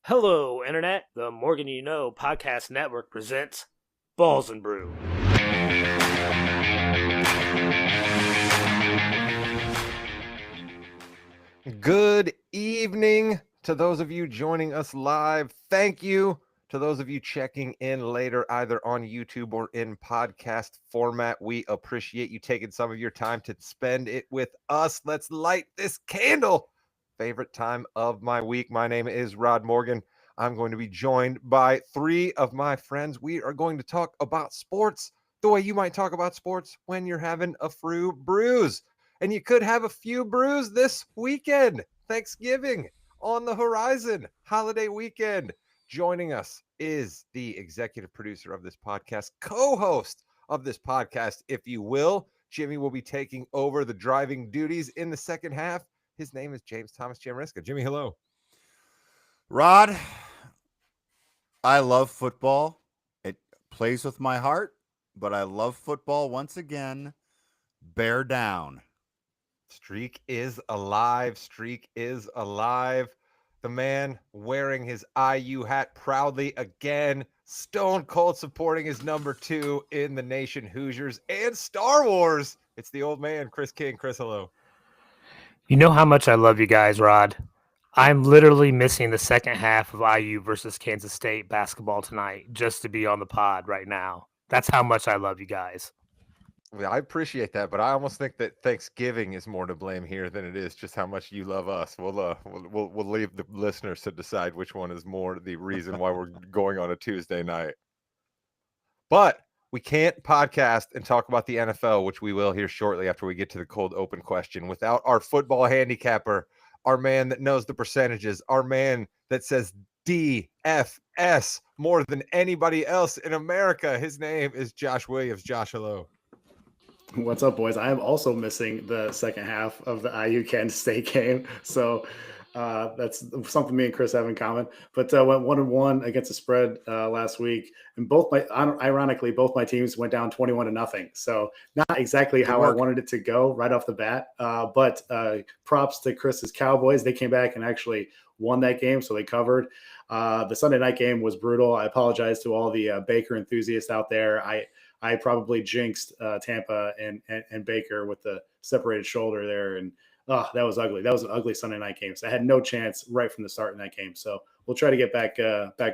Hello, Internet. The Morgan You Know podcast network presents Balls and Brew. Good evening to those of you joining us live. Thank you to those of you checking in later, either on YouTube or in podcast format. We appreciate you taking some of your time to spend it with us. Let's light this candle. Favorite time of my week. My name is Rod Morgan. I'm going to be joined by three of my friends. We are going to talk about sports the way you might talk about sports when you're having a few brews. And you could have a few brews this weekend. Thanksgiving on the horizon, holiday weekend. Joining us is the executive producer of this podcast, co-host of this podcast, if you will. Jimmy will be taking over the driving duties in the second half. His name is James Thomas Jamriska. Jimmy, hello. Rod, I love football. It plays with my heart, but I love football once again. Bear down. Streak is alive. Streak is alive. The man wearing his IU hat proudly again. Stone cold supporting his number 2 in the nation, Hoosiers and Star Wars. It's the old man, Chris King. Chris, hello. You know how much I love you guys, Rod. I'm literally missing the second half of IU versus Kansas State basketball tonight just to be on the pod right now. That's how much I love you guys. I appreciate that, but I almost think that Thanksgiving is more to blame here than it is just how much you love us. We'll leave the listeners to decide which one is more the reason why we're going on a Tuesday night. But we can't podcast and talk about the NFL, which we will here shortly after we get to the cold open question, without our football handicapper, our man that knows the percentages, our man that says DFS more than anybody else in America. His name is Josh Williams. Josh, hello. What's up, boys? I am also missing the second half of the IU Kansas State game, so that's something me and Chris have in common. But went 1-1 against the spread last week, and ironically, both my teams went down 21-0. So not exactly how I wanted it to go right off the bat. But props to Chris's Cowboys; they came back and actually won that game, so they covered. The Sunday night game was brutal. I apologize to all the Baker enthusiasts out there. I probably jinxed Tampa and Baker with the separated shoulder there. And that was ugly. That was an ugly Sunday night game. So I had no chance right from the start in that game. So we'll try to get back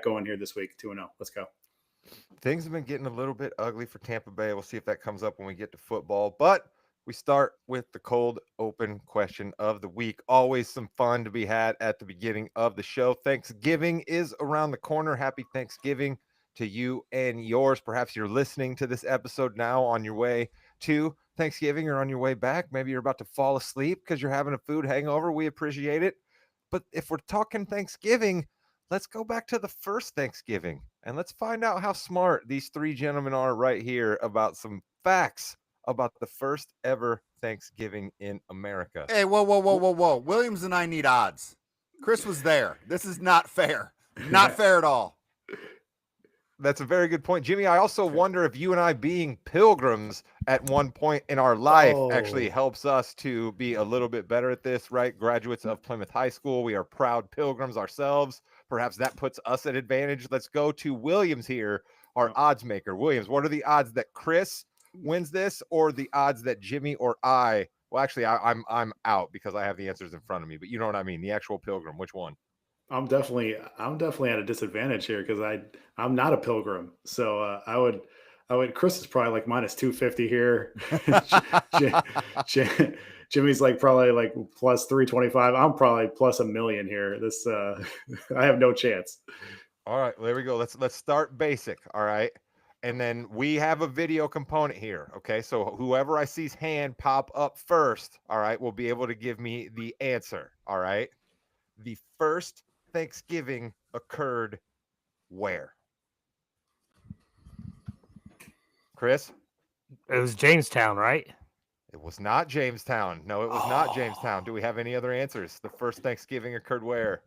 going here this week, 2-0. Let's go. Things have been getting a little bit ugly for Tampa Bay. We'll see if that comes up when we get to football. But we start with the cold open question of the week. Always some fun to be had at the beginning of the show. Thanksgiving is around the corner. Happy Thanksgiving to you and yours. Perhaps you're listening to this episode now on your way to Thanksgiving or on your way back. Maybe you're about to fall asleep because you're having a food hangover. We appreciate it. But if we're talking Thanksgiving, let's go back to the first Thanksgiving and let's find out how smart these three gentlemen are right here about some facts about the first ever Thanksgiving in America. Hey, whoa. Williams and I need odds. Chris was there. This is not fair. Not fair at all. That's a very good point, Jimmy. I also wonder if you and I being pilgrims at one point in our life actually helps us to be a little bit better at this, right? Graduates of Plymouth High School. We are proud pilgrims ourselves. Perhaps that puts us at advantage. Let's go to Williams here, our odds maker. Williams, what are the odds that Chris wins this or the odds that Jimmy or I? Well, actually, I'm out because I have the answers in front of me, but you know what I mean? The actual pilgrim, which one? I'm definitely at a disadvantage here because I'm not a pilgrim. So I would Chris is probably like minus 250 here. Jimmy's like probably like plus 325. I'm probably plus $1 million here. This I have no chance. All right, there we go. Let's start basic. All right. And then we have a video component here. Okay. So whoever I see's hand pop up first, all right, will be able to give me the answer. All right. The first Thanksgiving occurred where? Chris? It was Jamestown, right? It was not Jamestown. No, it was not Jamestown. Do we have any other answers? The first Thanksgiving occurred where?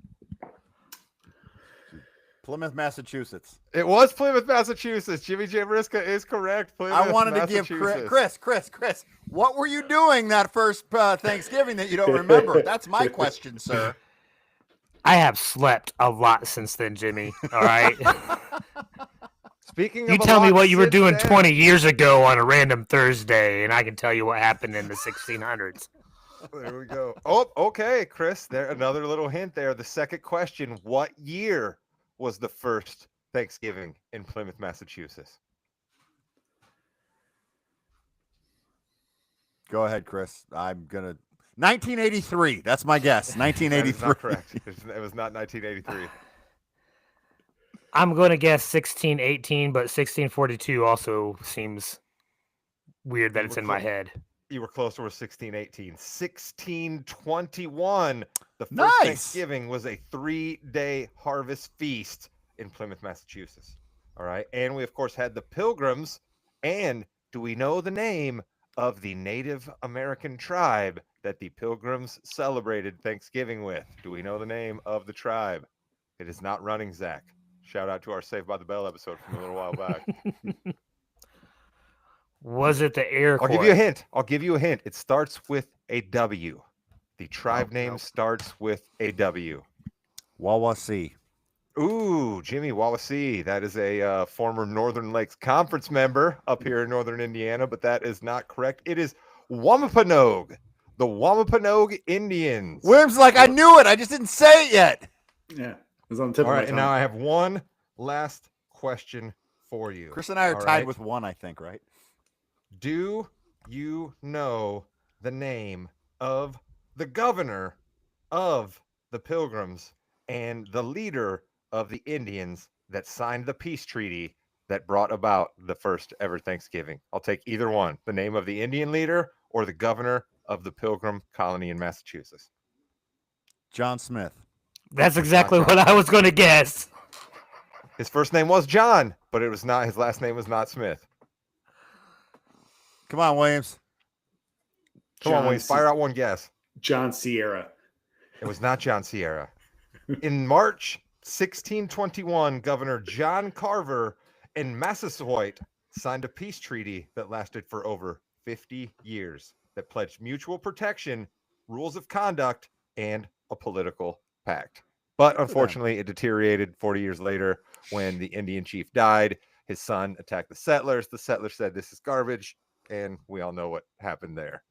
Plymouth, Massachusetts. It was Plymouth, Massachusetts. Jimmy Jamriska is correct. Plymouth, I wanted to give Chris, what were you doing that first Thanksgiving that you don't remember? That's my question, sir. I have slept a lot since then, Jimmy. All right. Speaking You of a tell me lot what you were since doing then, 20 years ago on a random Thursday, and I can tell you what happened in the 1600s. There we go. Oh, okay, Chris. There, another little hint there. The second question: what year was the first Thanksgiving in Plymouth, Massachusetts? Go ahead, Chris. I'm gonna 1983. That's my guess. That is 1983. not correct. It was not 1983. I'm going to guess 1618, but 1642 also seems weird that You it's were in my head. You were closer with 1618. 1621. The first Nice. Thanksgiving was a 3-day harvest feast in Plymouth, Massachusetts. All right. And we, of course, had the Pilgrims. And do we know the name of the Native American tribe that the Pilgrims celebrated Thanksgiving with? Do we know the name of the tribe? It is not Running Zach. Shout out to our Saved by the Bell episode from a little while back. Was it the Iroquois? I'll give you a hint. It starts with a W. The tribe name starts with a W. Wawasee. Ooh, Jimmy Wawasee. That is a former Northern Lakes Conference member up here in Northern Indiana, but that is not correct. It is Wampanoag, the Wampanoag Indians. William's like, I knew it. I just didn't say it yet. Yeah, it was on the tip All of my right, and tongue. now I have one last question for you. Chris and I are All tied right? with one, I think, right? Do you know the name of the governor of the Pilgrims and the leader of the Indians that signed the peace treaty that brought about the first ever Thanksgiving? I'll take either one, the name of the Indian leader or the governor of the Pilgrim colony in Massachusetts. John Smith. That's exactly John what I Smith. was going to guess. His first name was John, but it was not, his last name was not Smith. Come on, Williams. Come on, Wayne, fire out one guess. John Sierra. It was not John Sierra. In March 1621, Governor John Carver and Massasoit signed a peace treaty that lasted for over 50 years that pledged mutual protection, rules of conduct, and a political pact. But unfortunately, it deteriorated 40 years later when the Indian chief died. His son attacked the settlers. The settlers said, "This is garbage." And we all know what happened there.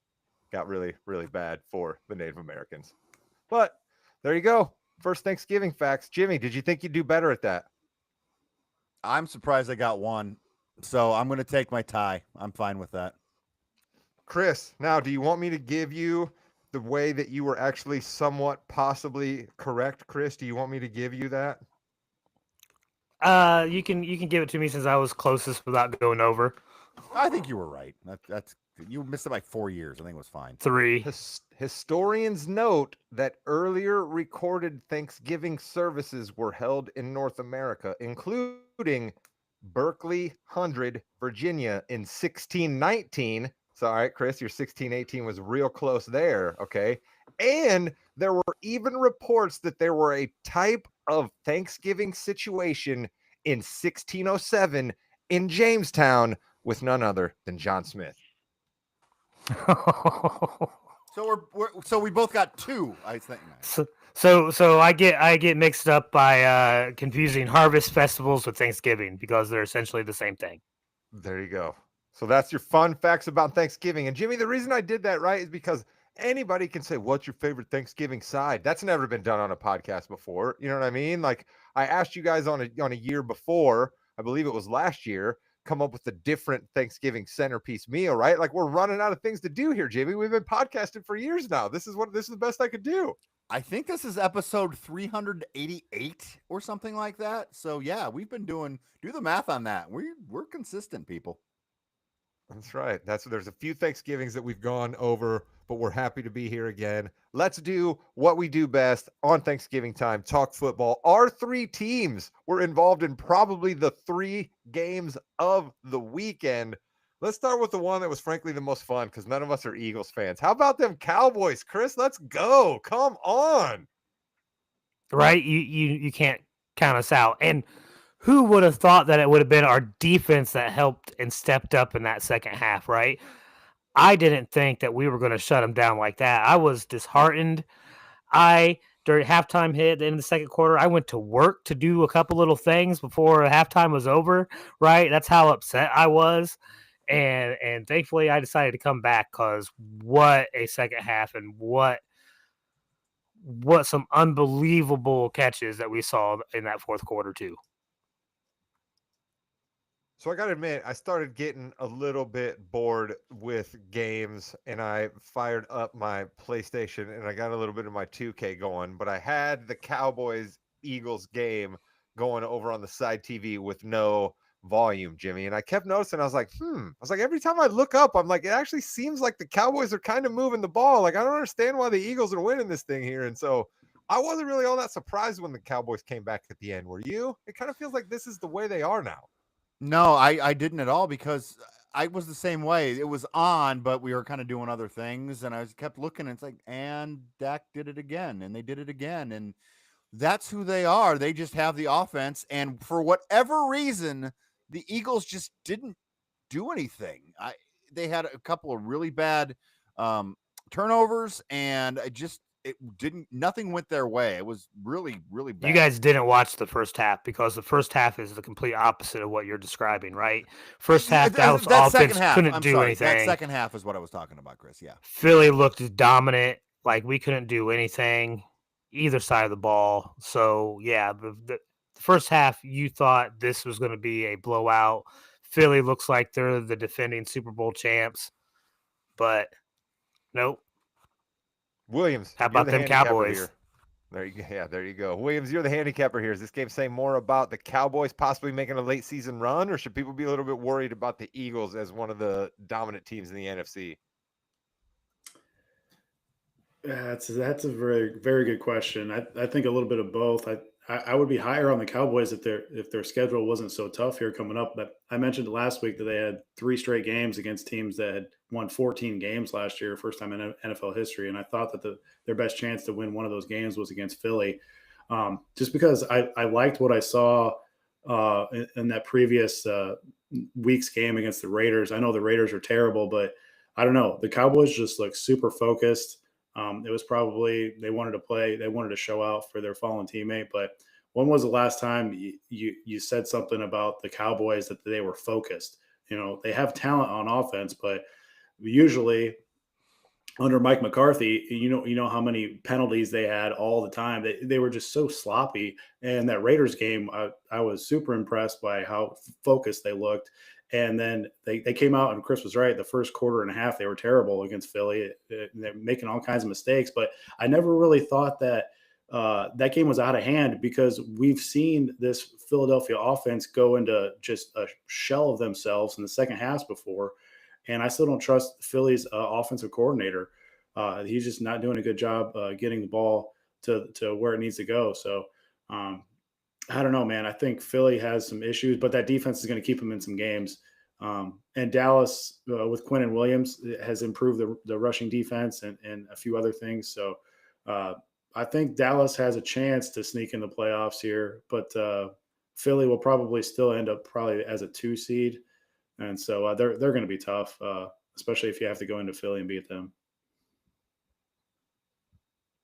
Got really, really bad for the Native Americans. But there you go. First Thanksgiving facts. Jimmy, did you think you'd do better at that? I'm surprised I got one. So I'm going to take my tie. I'm fine with that. Chris, now, do you want me to give you the way that you were actually somewhat possibly correct, Chris? Do you want me to give you that? You can give it to me since I was closest without going over. I think you were right. That's you missed it by 4 years. I think it was fine. 3. Historians note that earlier recorded Thanksgiving services were held in North America, including Berkeley Hundred, Virginia in 1619. So, all right, Chris, your 1618 was real close there, okay? And there were even reports that there were a type of Thanksgiving situation in 1607 in Jamestown with none other than John Smith. So we both got 2. I think. So I get mixed up by confusing harvest festivals with Thanksgiving because they're essentially the same thing. There you go. So that's your fun facts about Thanksgiving. And Jimmy, the reason I did that, right, is because anybody can say, "What's your favorite Thanksgiving side?" That's never been done on a podcast before. You know what I mean? Like I asked you guys on a year before, I believe it was last year, come up with a different Thanksgiving centerpiece meal, right? Like we're running out of things to do here, Jimmy. We've been podcasting for years now. This is the best I could do. I think this is episode 388 or something like that. So yeah, we've been do the math on that. We're consistent, people. That's right. There's a few Thanksgivings that we've gone over, but we're happy to be here again. Let's do what we do best on Thanksgiving time, talk football. Our 3 teams were involved in probably the 3 games of the weekend. Let's start with the one that was frankly the most fun because none of us are Eagles fans. How about them Cowboys, Chris? Let's go. Come on. Right? You can't count us out. And who would have thought that it would have been our defense that helped and stepped up in that second half, right? I didn't think that we were going to shut them down like that. I was disheartened. During during halftime hit at the end of the second quarter. I went to work to do a couple little things before halftime was over, right? That's how upset I was. And thankfully I decided to come back because what a second half and what some unbelievable catches that we saw in that fourth quarter too. So I got to admit, I started getting a little bit bored with games, and I fired up my PlayStation, and I got a little bit of my 2K going. But I had the Cowboys Eagles game going over on the side TV with no volume, Jimmy. And I kept noticing, I was like, every time I look up, I'm like, it actually seems like the Cowboys are kind of moving the ball. Like, I don't understand why the Eagles are winning this thing here. And so I wasn't really all that surprised when the Cowboys came back at the end. Were you? It kind of feels like this is the way they are now. No, I didn't at all because I was the same way. It was on, but we were kind of doing other things, and I kept looking, and it's like, and Dak did it again, and they did it again, and that's who they are. They just have the offense, and for whatever reason, the Eagles just didn't do anything. They had a couple of really bad turnovers, and nothing went their way. It was really, really bad. You guys didn't watch the first half because the first half is the complete opposite of what you're describing, right? First half, Dallas offense couldn't do anything. That second half is what I was talking about, Chris. Yeah. Philly looked dominant. Like, we couldn't do anything either side of the ball. So, yeah, the first half, you thought this was going to be a blowout. Philly looks like they're the defending Super Bowl champs. But, nope. Williams, how about them Cowboys? Here. There you go. Yeah, there you go. Williams, you're the handicapper here. Is this game saying more about the Cowboys possibly making a late season run, or should people be a little bit worried about the Eagles as one of the dominant teams in the NFC? That's a very, very good question. I think a little bit of both. I would be higher on the Cowboys if their schedule wasn't so tough here coming up. But I mentioned last week that they had 3 straight games against teams that had won 14 games last year, first time in NFL history. And I thought that their best chance to win one of those games was against Philly, just because I liked what I saw in that previous week's game against the Raiders. I know the Raiders are terrible, but I don't know. The Cowboys just look super focused. It was probably they wanted to show out for their fallen teammate. But when was the last time you said something about the Cowboys that they were focused? You know, they have talent on offense, but usually under Mike McCarthy, you know how many penalties they had all the time. They were just so sloppy. And that Raiders game, I was super impressed by how focused they looked. And then they came out, and Chris was right. The first quarter and a half, they were terrible against Philly. They're making all kinds of mistakes. But I never really thought that that game was out of hand, because we've seen this Philadelphia offense go into just a shell of themselves in the second half before. And I still don't trust Philly's offensive coordinator. He's just not doing a good job getting the ball to where it needs to go. So I don't know, man. I think Philly has some issues, but that defense is going to keep them in some games. And Dallas, with Quinnen Williams, has improved the rushing defense and a few other things. So I think Dallas has a chance to sneak in the playoffs here, but Philly will probably still end up as a 2 seed. And so they're going to be tough, especially if you have to go into Philly and beat them.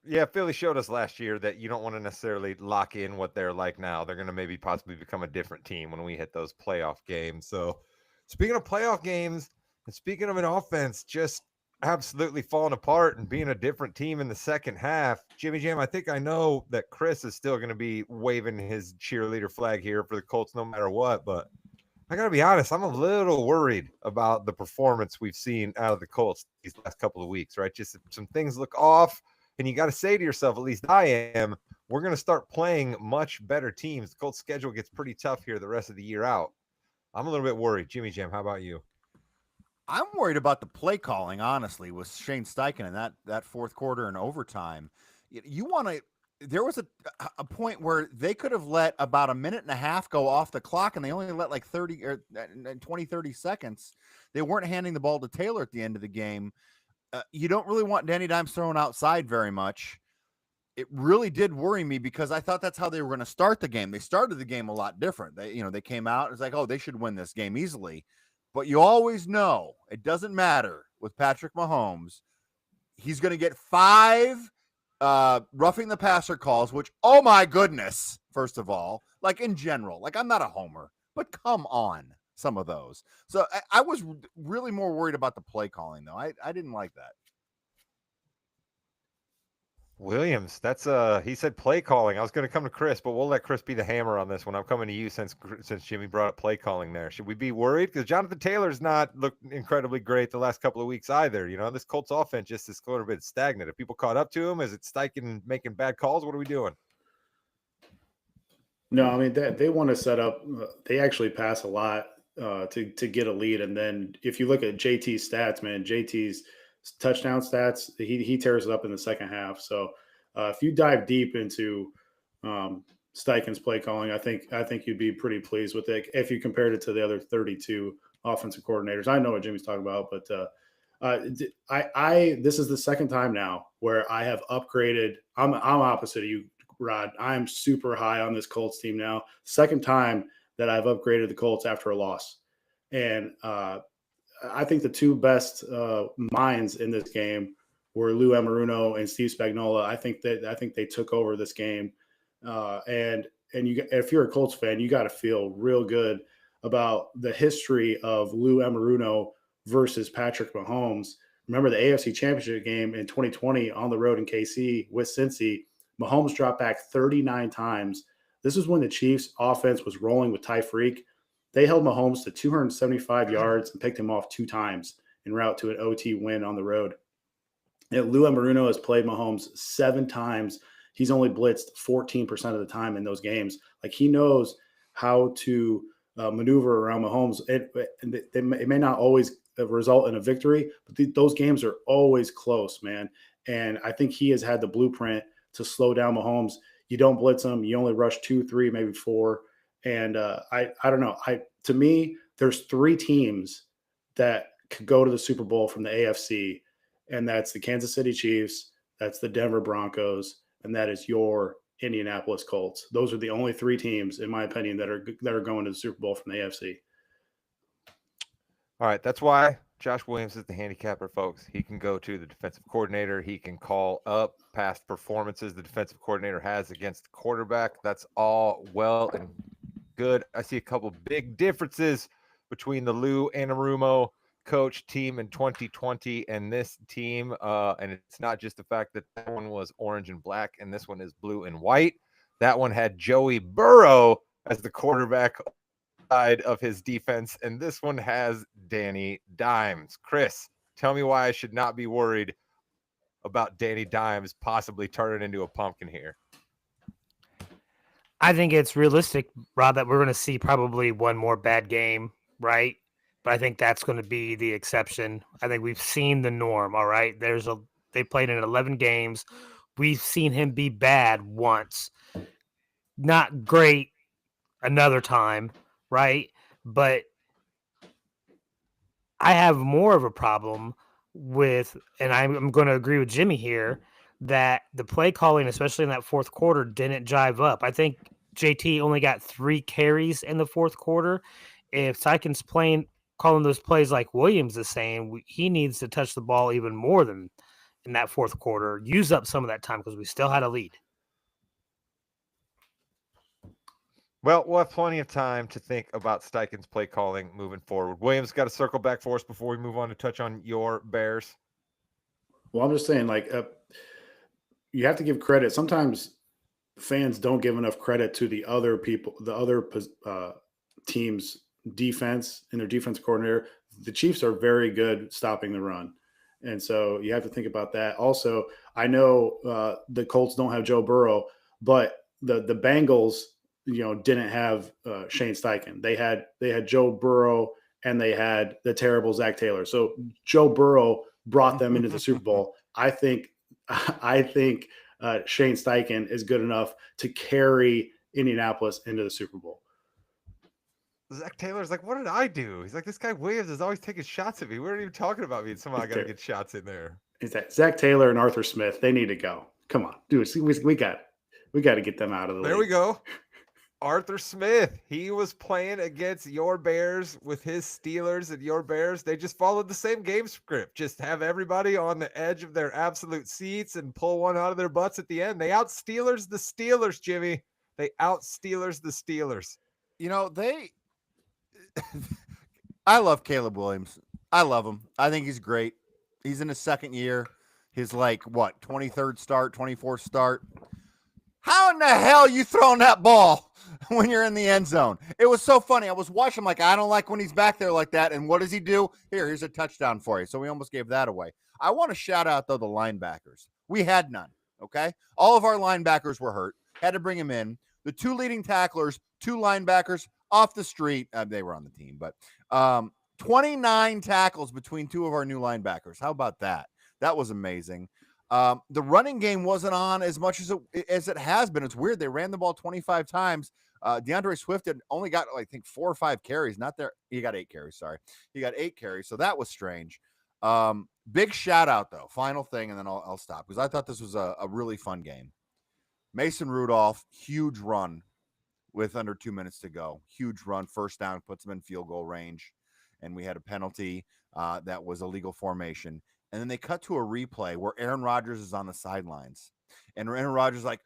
Yeah, Philly showed us last year that you don't want to necessarily lock in what they're like now. They're going to maybe possibly become a different team when we hit those playoff games. So speaking of playoff games, and speaking of an offense just absolutely falling apart and being a different team in the second half, Jimmy Jam, I think I know that Chris is still going to be waving his cheerleader flag here for the Colts no matter what, but I got to be honest, I'm a little worried about the performance we've seen out of the Colts these last couple of weeks, right? Just some things look off, and you got to say to yourself, at least I am, we're going to start playing much better teams. The Colts schedule gets pretty tough here the rest of the year out. I'm a little bit worried. Jimmy Jam, how about you? I'm worried about the play calling, honestly, with Shane Steichen in that fourth quarter and overtime. You want to – there was a point where they could have let about a minute and a half go off the clock, and they only let like 30 seconds. They weren't handing the ball to Taylor at the end of the game. You don't really want Danny Dimes thrown outside very much. It really did worry me because I thought that's how they were going to start the game. They started the game a lot different. They came out, it's like, oh, they should win this game easily. But you always know it doesn't matter with Patrick Mahomes. He's going to get 5 roughing the passer calls, which, oh my goodness, first of all, like in general, like I'm not a homer, but come on, some of those. So I was really more worried about the play calling, though. I didn't like that. Williams, that's he said play calling. I was going to come to Chris, but we'll let Chris be the hammer on this one. I'm coming to you since Jimmy brought up play calling there. Should we be worried? Because Jonathan Taylor's not looked incredibly great the last couple of weeks either. You know, this Colts offense just is a little bit stagnant. Have people caught up to him? Is it Steichen making bad calls? What are we doing? No, I mean they want to set up. They actually pass a lot to get a lead, and then if you look at JT's stats, man, JT's touchdown stats, he tears it up in the second half. So if you dive deep into Steichen's play calling, I think you'd be pretty pleased with it if you compared it to the other 32 offensive coordinators. I know what Jimmy's talking about, but I this is the second time now where I have upgraded. I'm opposite of you, Rod. I'm super high on this Colts team now. Second time that I've upgraded the Colts after a loss. And I think the two best minds in this game were Lou Amaruno and Steve Spagnuolo. I think they took over this game. And if you're a Colts fan, you got to feel real good about the history of Lou Amaruno versus Patrick Mahomes. Remember the AFC Championship game in 2020 on the road in KC with Cincy. Mahomes dropped back 39 times. This is when the Chiefs' offense was rolling with Tyreek. They held Mahomes to 275 yards and picked him off 2 times en route to an OT win on the road. And Lou Amaruno has played Mahomes 7 times. He's only blitzed 14% of the time in those games. Like, he knows how to maneuver around Mahomes. It may not always result in a victory, but those games are always close, man. And I think he has had the blueprint to slow down Mahomes. You don't blitz him. You only rush 2, 3, maybe 4. And I don't know. To me, there's 3 teams that could go to the Super Bowl from the AFC, and that's the Kansas City Chiefs, that's the Denver Broncos, and that is your Indianapolis Colts. Those are the only 3 teams, in my opinion, that are going to the Super Bowl from the AFC. All right, that's why Josh Williams is the handicapper, folks. He can go to the defensive coordinator. He can call up past performances the defensive coordinator has against the quarterback. That's all well and good. I see a couple big differences between the Lou Anarumo coach team in 2020 and this team. And it's not just the fact that one was orange and black and this one is blue and white. That one had Joey Burrow as the quarterback side of his defense, and this one has Danny Dimes. Chris, tell me why I should not be worried about Danny Dimes possibly turning into a pumpkin here. I think it's realistic, Rob, that we're going to see probably one more bad game, right? But I think that's going to be the exception. I think we've seen the norm, all right? They played in 11 games. We've seen him be bad once. Not great another time, right? But I have more of a problem with, and I'm going to agree with Jimmy here, that the play calling, especially in that fourth quarter, didn't jive up. I think JT only got 3 carries in the fourth quarter. If Sykin's calling those plays like Williams is saying, he needs to touch the ball even more than in that fourth quarter. Use up some of that time because we still had a lead. Well, we'll have plenty of time to think about Steichen's play calling moving forward. Williams, got to circle back for us before we move on to touch on your Bears. Well, I'm just saying, you have to give credit. Sometimes fans don't give enough credit to the other team's defense and their defense coordinator. The Chiefs are very good stopping the run. And so you have to think about that. Also, I know the Colts don't have Joe Burrow, but the Bengals, didn't have Shane Steichen. They had Joe Burrow and they had the terrible Zach Taylor. So Joe Burrow brought them into the Super Bowl. I think Shane Steichen is good enough to carry Indianapolis into the Super Bowl. Zach Taylor's like, what did I do? He's like, this guy Williams is always taking shots at me. We weren't even talking about me, and somehow I got to get shots in there. Is that Zach Taylor and Arthur Smith? They need to go. Come on, dude. We got to get them out of the league. There we go. Arthur Smith, he was playing against your Bears with his Steelers and your Bears. They just followed the same game script. Just have everybody on the edge of their absolute seats and pull one out of their butts at the end. They out Steelers the Steelers, Jimmy. They out Steelers the Steelers. You know, I love Caleb Williams. I love him. I think he's great. He's in his second year. His 23rd start, 24th start. How in the hell are you throwing that ball when you're in the end zone? It was so funny. I was watching like, I don't like when he's back there like that. And what does he do? Here's a touchdown for you. So we almost gave that away. I want to shout out, though, the linebackers. We had none, okay? All of our linebackers were hurt. Had to bring him in. The two leading tacklers, two linebackers off the street. They were on the team, but 29 tackles between two of our new linebackers. How about that? That was amazing. The running game wasn't on as much as it has been. It's weird. They ran the ball 25 times. DeAndre Swift had only got, I think, 4 or 5 carries. Not there. He got 8 carries. Sorry. He got 8 carries. So that was strange. Big shout out, though. Final thing, and then I'll stop because I thought this was a really fun game. Mason Rudolph, huge run with under 2 minutes to go. Huge run. First down, puts him in field goal range. And we had a penalty that was illegal formation. And then they cut to a replay where Aaron Rodgers is on the sidelines. And Aaron Rodgers is like,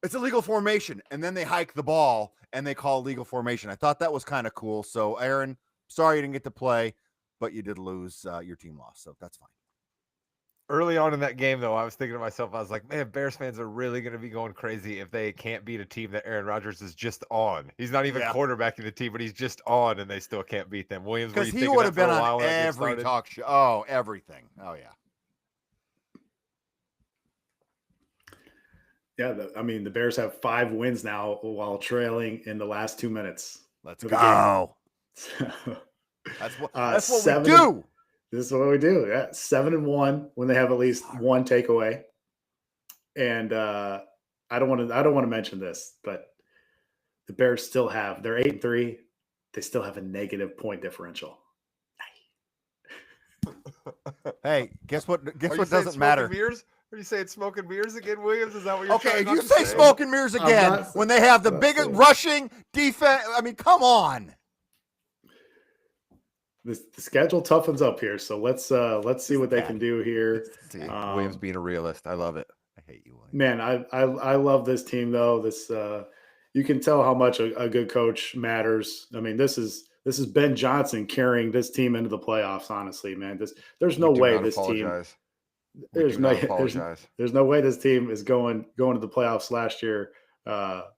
it's illegal formation. And then they hike the ball and they call illegal formation. I thought that was kind of cool. So, Aaron, sorry you didn't get to play, but you did lose. Your team lost. So that's fine. Early on in that game, though, I was thinking to myself, I was like, man, Bears fans are really going to be going crazy if they can't beat a team that Aaron Rodgers is just on. He's not even quarterbacking the team, but he's just on, and they still can't beat them. Williams, because he would have been on every talk show. Oh, everything. Oh, yeah. Yeah, the Bears have 5 wins now while trailing in the last 2 minutes. Let's go. That's what we do. This is what we do. Yeah, 7-1 when they have at least one takeaway. And I don't want to mention this, but the Bears still have, they're 8-3. They still have a negative point differential. Hey, guess what? Guess what doesn't matter? Beers? Are you saying smoking beers again, Williams? Is that what you're okay? If you say smoking mirrors again when they have the biggest rushing defense, I mean, come on. The schedule toughens up here, so let's see what they can do here. Williams being a realist, I love it. I hate you, Williams. Man, I love this team though. This you can tell how much a good coach matters. I mean, this is Ben Johnson carrying this team into the playoffs. Honestly, man, there's no way this team. There's no way this team is going to the playoffs last year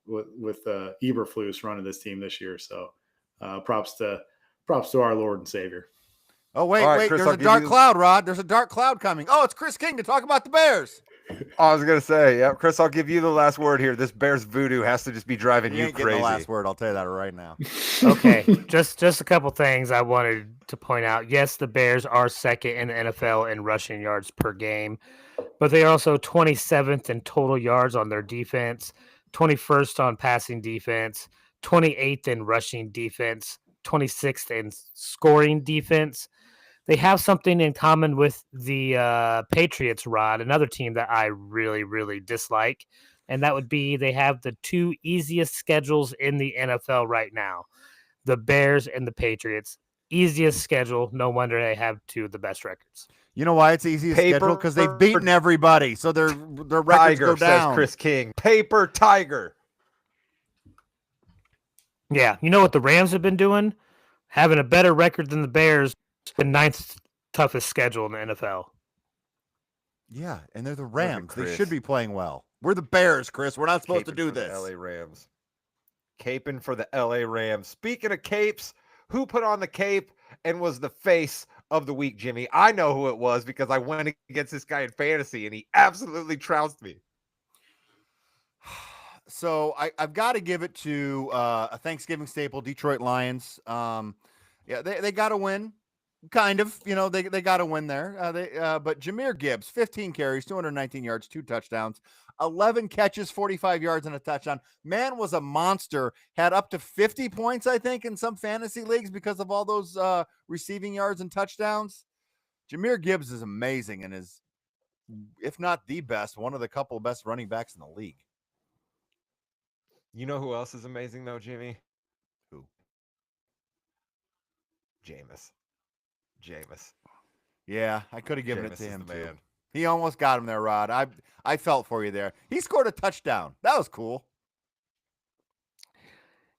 with Eberflus running this team this year. So props to our Lord and Savior. Oh, wait, Chris, there's a dark cloud, Rod. There's a dark cloud coming. Oh, it's Chris King to talk about the Bears. I was going to say, yeah, Chris, I'll give you the last word here. This Bears voodoo has to just be driving you crazy. The last word, I'll tell you that right now. Okay, just a couple things I wanted to point out. Yes, the Bears are second in the NFL in rushing yards per game, but they are also 27th in total yards on their defense, 21st on passing defense, 28th in rushing defense, 26th in scoring defense. They have something in common with the Patriots, Rod, another team that I really, really dislike, and that would be they have the 2 easiest schedules in the NFL right now, the Bears and the Patriots. Easiest schedule. No wonder they have 2 of the best records. You know why it's easiest schedule? Because they've beaten everybody, so their records go down. Says Chris King. Paper tiger. Yeah, you know what the Rams have been doing? Having a better record than the Bears, the 9th toughest schedule in the NFL. Yeah, and they're the Rams. They should be playing well. We're the Bears, Chris. We're not supposed to do this. LA Rams. Caping for the LA Rams. Speaking of capes, who put on the cape and was the face of the week, Jimmy? I know who it was because I went against this guy in fantasy and he absolutely trounced me. So I've got to give it to a Thanksgiving staple, Detroit Lions. Yeah, they got to win. Kind of, they got to win there. But Jahmyr Gibbs, 15 carries, 219 yards, 2 touchdowns, 11 catches, 45 yards, and a touchdown. Man was a monster. Had up to 50 points, I think, in some fantasy leagues because of all those receiving yards and touchdowns. Jahmyr Gibbs is amazing and is, if not the best, one of the couple best running backs in the league. You know who else is amazing though, Jimmy? Who? Jameis. Jameis. Yeah, I could have given it Jameis to is him the too. man. He almost got him there, Rod. I felt for you there. He scored a touchdown. That was cool.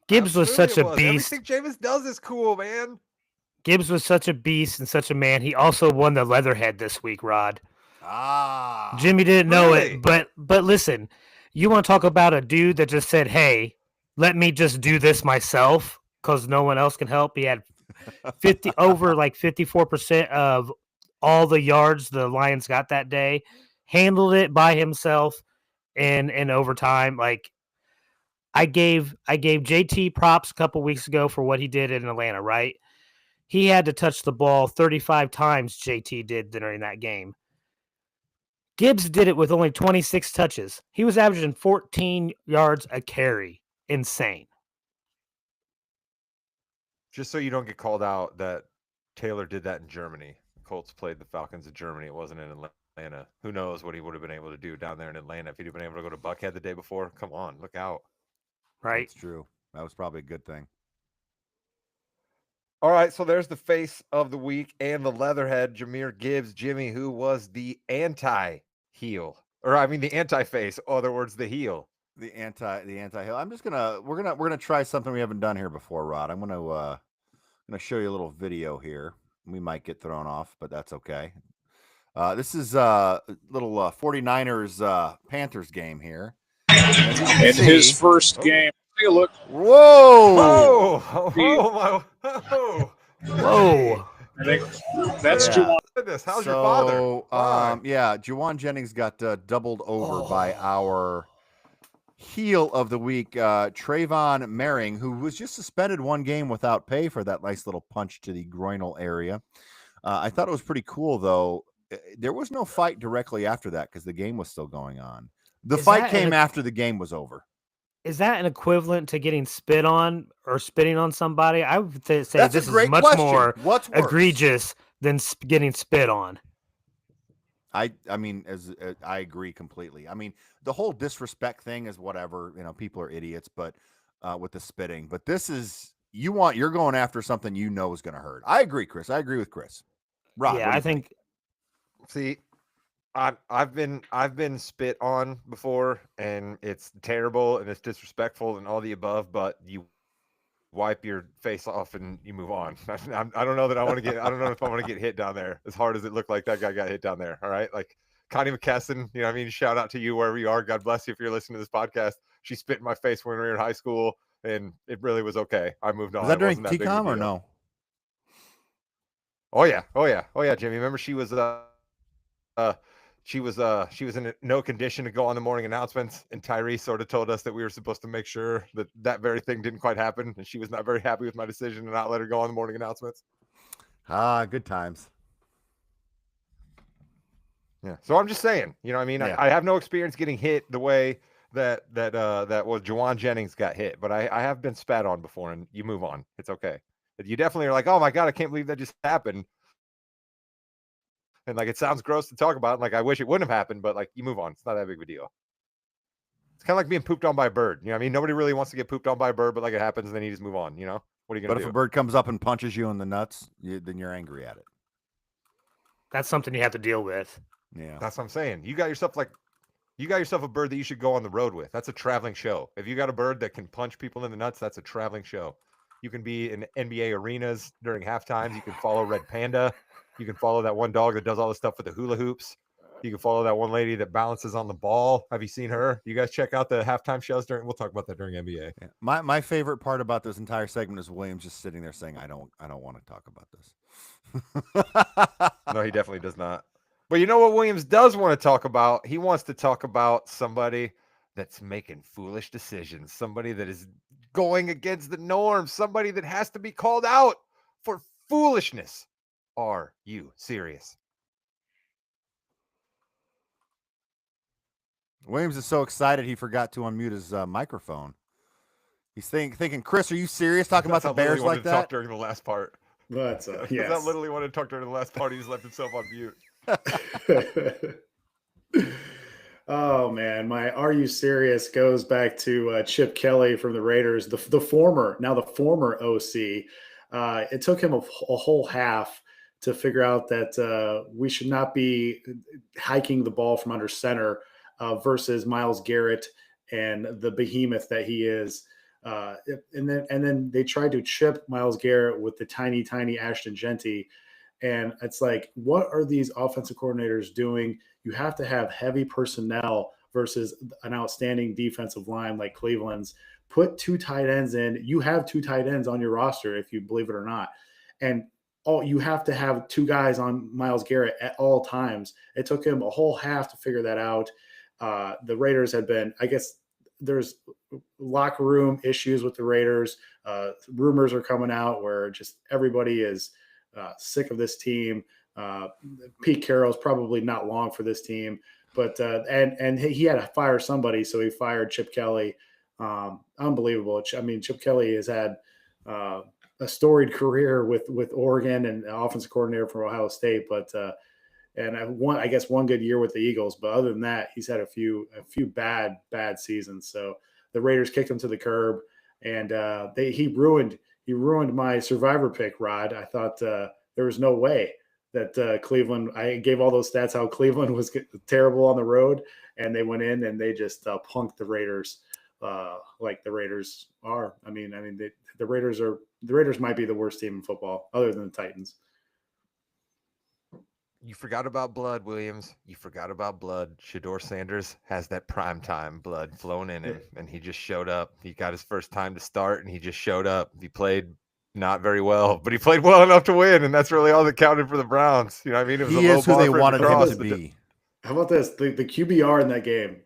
Gibbs was Absolutely such it a was. beast. Everything Jameis does is cool, man. Gibbs was such a beast and such a man. He also won the Leatherhead this week, Rod. Ah. Jimmy didn't know Really? it, but listen, you want to talk about a dude that just said, "Hey, let me just do this myself because no one else can help." He had 54% of all the yards the Lions got that day. Handled it by himself in overtime. Like I gave JT props a couple weeks ago for what he did in Atlanta. Right, he had to touch the ball 35 times. JT did during that game. Gibbs did it with only 26 touches. He was averaging 14 yards a carry. Insane. Just so you don't get called out that Taylor did that in Germany. Colts played the Falcons in Germany. It wasn't in Atlanta. Who knows what he would have been able to do down there in Atlanta if he'd been able to go to Buckhead the day before? Come on, look out. Right? That's true. That was probably a good thing. All right, so there's the face of the week and the leatherhead, Jahmyr Gibbs. Jimmy, who was the anti-heel, or I mean the anti-face, in other words, the heel. The anti-heel. I'm just we're gonna try something we haven't done here before, Rod. I'm gonna show you a little video here. We might get thrown off, but that's okay. This is a little 49ers Panthers game here. In his first game. Take a look. Whoa! Whoa. I think that's Yeah. Juwan. Goodness, how's your father? Why? Yeah, Juwan Jennings got doubled over by our heel of the week, Trayvon Merring, who was just suspended one game without pay for that nice little punch to the groinal area. I thought it was pretty cool, though. There was no fight directly after that because the game was still going on. The fight came after the game was over. Is that an equivalent to getting spit on or spitting on somebody? I would say That's this a great is much question. more What's worse? egregious than getting spit on. I mean, I agree completely. I mean, the whole disrespect thing is whatever. You know, people are idiots, but with the spitting. But this is you're going after something you know is going to hurt. I agree, Chris. I agree with Chris. Rod, Yeah, I think. See, I've been spit on before, and it's terrible and it's disrespectful and all the above. But you wipe your face off and you move on. I don't know that I want to get. I don't know if I want to get hit down there as hard as it looked like that guy got hit down there. All right, like Connie McKesson. You know, what I mean, shout out to you wherever you are. God bless you if you're listening to this podcast. She spit in my face when we were in high school, and it really was okay. I moved on. Was that during It wasn't that big of a TCOM or deal. no? Oh yeah, Jimmy. Remember she was she was in no condition to go on the morning announcements, and Tyrese sort of told us that we were supposed to make sure that that very thing didn't quite happen, and she was not very happy with my decision to not let her go on the morning announcements. Good times. Yeah. So I'm just saying, you know what I mean? Yeah. I have no experience getting hit the way that was Juwan Jennings got hit, but I have been spat on before, and you move on. It's okay. But you definitely are like, oh my God, I can't believe that just happened. And like, it sounds gross to talk about. And like, I wish it wouldn't have happened, but like, you move on. It's not that big of a deal. It's kind of like being pooped on by a bird. You know what I mean? Nobody really wants to get pooped on by a bird, but like it happens, and then you just move on. You know? What are you going But to do? if a bird comes up and punches you in the nuts, then you're angry at it. That's something you have to deal with. Yeah. That's what I'm saying. You got yourself a bird that you should go on the road with. That's a traveling show. If you got a bird that can punch people in the nuts, that's a traveling show. You can be in NBA arenas during halftimes. You can follow Red Panda. You can follow that one dog that does all the stuff with the hula hoops. You can follow that one lady that balances on the ball. Have you seen her? You guys check out the halftime shows we'll talk about that during NBA. Yeah. My favorite part about this entire segment is Williams just sitting there saying, I don't want to talk about this. No, he definitely does not. But you know what Williams does want to talk about? He wants to talk about somebody that's making foolish decisions, somebody that is going against the norm, somebody that has to be called out for foolishness. Are you serious? Williams is so excited he forgot to unmute his microphone. He's thinking, Chris, are you serious talking about the Bears like that? Talk during the last part. But yes. That literally wanted to talk during the last part. He just left himself on mute. Oh man, my "Are you serious?" goes back to Chip Kelly from the Raiders, the former OC. It took him a whole half to figure out that we should not be hiking the ball from under center versus Miles Garrett and the behemoth that he is. And then they tried to chip Miles Garrett with the tiny Ashton Genty. And it's like, what are these offensive coordinators doing? You have to have heavy personnel versus an outstanding defensive line like Cleveland's. Put two tight ends in. You have two tight ends on your roster, if you believe it or not. And you have to have two guys on Miles Garrett at all times. It took him a whole half to figure that out. The Raiders had been, I guess, there's locker room issues with the Raiders. Rumors are coming out where just everybody is sick of this team. Pete Carroll's probably not long for this team, but and he had to fire somebody, so he fired Chip Kelly. Unbelievable. I mean, Chip Kelly has had a storied career with Oregon and offensive coordinator for Ohio State, but and I guess one good year with the Eagles, but other than that, he's had a few bad seasons. So the Raiders kicked him to the curb, and he ruined my survivor pick, Rod. I thought there was no way that Cleveland. I gave all those stats how Cleveland was terrible on the road, and they went in and they just punked the Raiders like the Raiders are. I mean, the Raiders might be the worst team in football, other than the Titans. You forgot about blood, Williams. You forgot about blood. Shedeur Sanders has that primetime blood flowing in him, and he just showed up. He got his first time to start, and he just showed up. He played not very well, but he played well enough to win, and that's really all that counted for the Browns. You know what I mean? It was He a low is who bar they for him wanted him cross. to be. How about this? The QBR in that game.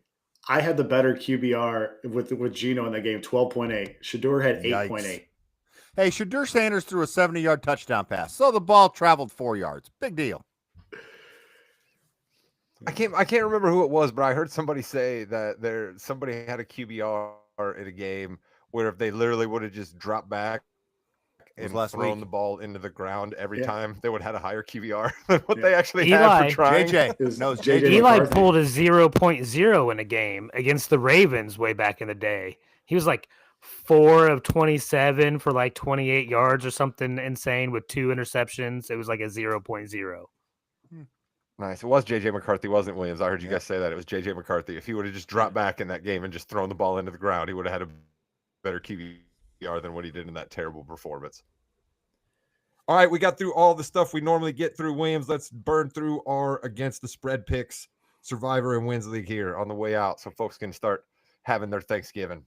I had the better QBR with Geno in that game, 12.8. Shedeur had 8.8. Hey, Shedeur Sanders threw a 70-yard touchdown pass, so the ball traveled 4 yards. Big deal. I can't remember who it was, but I heard somebody say that somebody had a QBR in a game where if they literally would have just dropped back and thrown the ball into the ground every time, they would have had a higher QBR than what they actually had for trying. Eli pulled a 0.0 in a game against the Ravens way back in the day. He was like 4 of 27 for like 28 yards or something insane with 2 interceptions. It was like a 0.0. Nice. It was JJ McCarthy, wasn't it, Williams? I heard you guys say that. It was JJ McCarthy. If he would have just dropped back in that game and just thrown the ball into the ground, he would have had a better QBR than what he did in that terrible performance. All right, we got through all the stuff we normally get through, Williams. Let's burn through our against the spread picks, Survivor and Wins League here on the way out so folks can start having their Thanksgiving.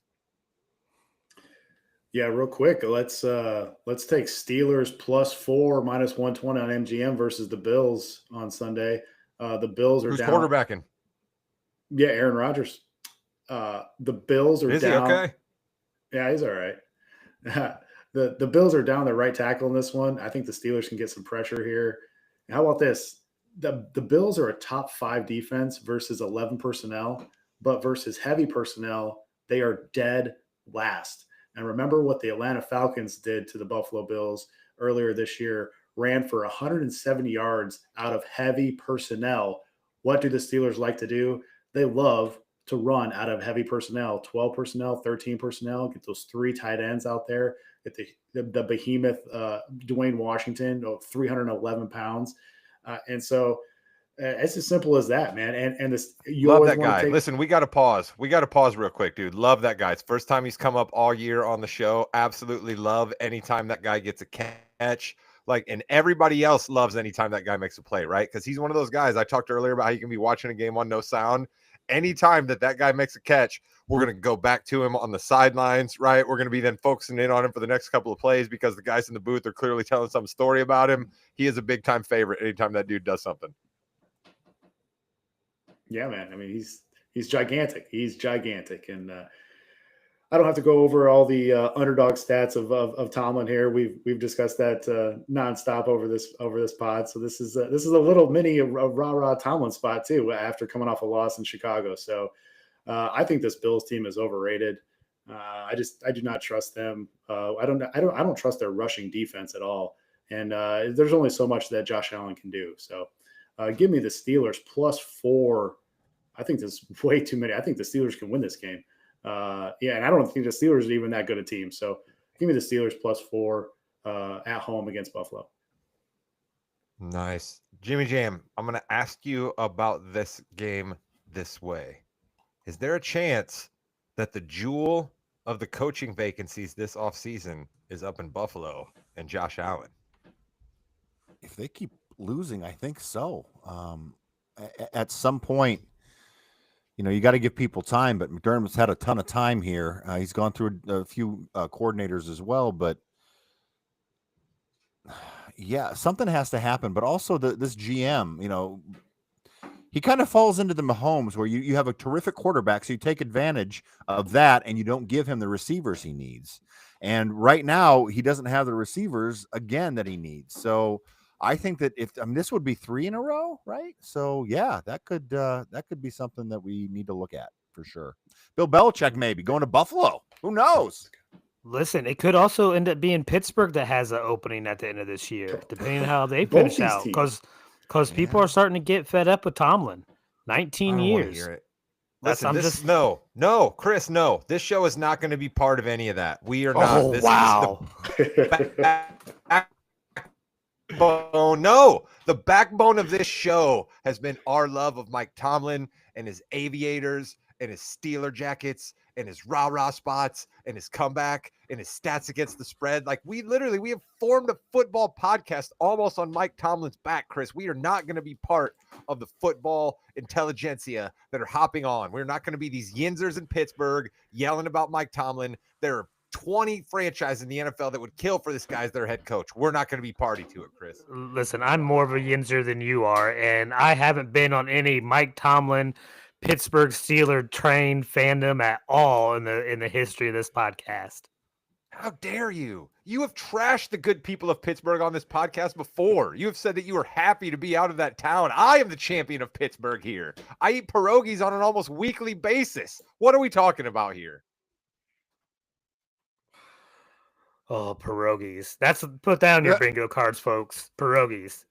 Yeah, real quick, let's take Steelers +4 -120 on MGM versus the Bills on Sunday. The Bills are Who's down. quarterbacking? Yeah, Aaron Rodgers. The Bills are Is down. He okay? Yeah, he's all right. The Bills are down their right tackle in this one. I think the Steelers can get some pressure here. How about this? The Bills are a top 5 defense versus 11 personnel, but versus heavy personnel, they are dead last. And remember what the Atlanta Falcons did to the Buffalo Bills earlier this year, ran for 170 yards out of heavy personnel. What do the Steelers like to do? They love to run out of heavy personnel, 12 personnel, 13 personnel, get those 3 tight ends out there, get the behemoth Dwayne Washington, 311 pounds. And so it's as simple as that, man. And this, you love always that guy. Listen, we got to pause. We got to pause real quick, dude. Love that guy. It's the first time he's come up all year on the show. Absolutely love anytime that guy gets a catch. And everybody else loves anytime that guy makes a play, right? Because he's one of those guys. I talked earlier about how you can be watching a game on no sound. Anytime that guy makes a catch, we're going to go back to him on the sidelines, right? We're going to be then focusing in on him for the next couple of plays because the guys in the booth are clearly telling some story about him. He is a big-time favorite anytime that dude does something. Yeah, man. I mean, he's gigantic. He's gigantic, and I don't have to go over all the underdog stats of Tomlin here. We've discussed that nonstop over this pod. So this is a little mini rah Tomlin spot too after coming off a loss in Chicago. So I think this Bills team is overrated. I do not trust them. I don't trust their rushing defense at all. And there's only so much that Josh Allen can do. So give me the Steelers +4 I think there's way too many. I think the Steelers can win this game. And I don't think the Steelers are even that good a team. So give me the Steelers +4 at home against Buffalo. Nice. Jimmy Jam, I'm going to ask you about this game this way. Is there a chance that the jewel of the coaching vacancies this offseason is up in Buffalo and Josh Allen? If they keep losing, I think so. At some point, you got to give people time, but McDermott's had a ton of time here. He's gone through a few coordinators as well, but yeah, something has to happen. But also this GM, he kind of falls into the Mahomes where you have a terrific quarterback, so you take advantage of that and you don't give him the receivers he needs. And right now he doesn't have the receivers again that he needs. So I think that this would be 3 in a row, right? So yeah, that could be something that we need to look at for sure. Bill Belichick maybe going to Buffalo. Who knows? Listen, it could also end up being Pittsburgh that has an opening at the end of this year, depending on how they finish out. Because people are starting to get fed up with Tomlin. 19 I don't years. want to hear it. Listen, no, Chris, no. This show is not going to be part of any of that. We are not. Oh, this wow. Is the backbone. No, the backbone of this show has been our love of Mike Tomlin and his aviators and his Steeler jackets and his rah-rah spots and his comeback and his stats against the spread. Like we have formed a football podcast almost on Mike Tomlin's back, Chris. We are not going to be part of the football intelligentsia that are hopping on. We're not going to be these yinzers in Pittsburgh yelling about Mike Tomlin. There are 20 franchises in the NFL that would kill for this guy as their head coach. We're not going to be party to it, Chris. Listen, I'm more of a yinzer than you are, and I haven't been on any Mike Tomlin Pittsburgh Steeler trained fandom at all in the history of this podcast. How dare you? You have trashed the good people of Pittsburgh on this podcast before. You have said that you are happy to be out of that town. I am the champion of Pittsburgh here. I eat pierogies on an almost weekly basis. What are we talking about here? Oh, pierogies. Put that on your bingo cards, folks. Pierogies.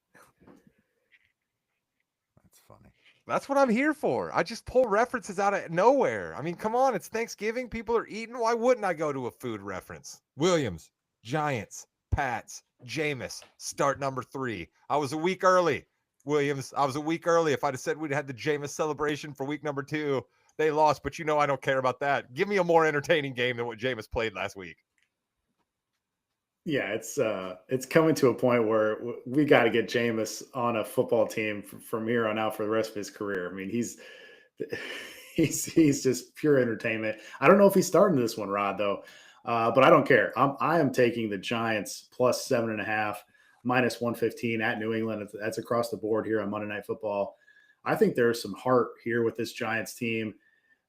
That's what I'm here for. I just pull references out of nowhere. I mean, come on. It's Thanksgiving. People are eating. Why wouldn't I go to a food reference? Williams, Giants, Pats, Jameis, start number 3. I was a week early. Williams, I was a week early. If I'd have said we'd had the Jameis celebration for week number 2, they lost. But I don't care about that. Give me a more entertaining game than what Jameis played last week. Yeah, it's coming to a point where we got to get Jameis on a football team from here on out for the rest of his career. I mean, he's just pure entertainment. I don't know if he's starting this one, Rod, though, but I don't care. I am taking the Giants +7.5, -115 at New England. That's across the board here on Monday Night Football. I think there's some heart here with this Giants team,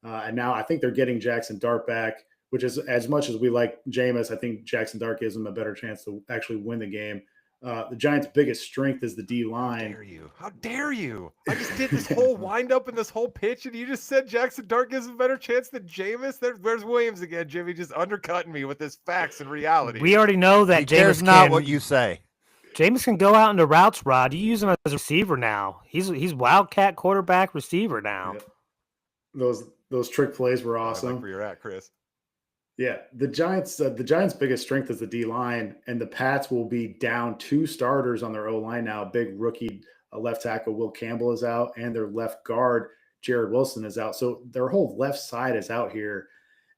and now I think they're getting Jackson Dart back, which is, as much as we like Jameis, I think Jackson Dart gives them a better chance to actually win the game. The Giants' biggest strength is the D-line. How dare you? I just did this whole wind-up and this whole pitch, and you just said Jackson Dart gives them a better chance than Jameis? Where's Williams again, Jimmy? Just undercutting me with his facts and reality. We already know that Jameis not what you say. Jameis can go out into routes, Rod. You use him as a receiver now. He's wildcat quarterback receiver now. Yeah. Those trick plays were awesome. I like where you're at, Chris. Yeah, the Giants' biggest strength is the D-line, and the Pats will be down 2 starters on their O-line now. Big rookie left tackle Will Campbell is out, and their left guard Jared Wilson is out. So their whole left side is out here.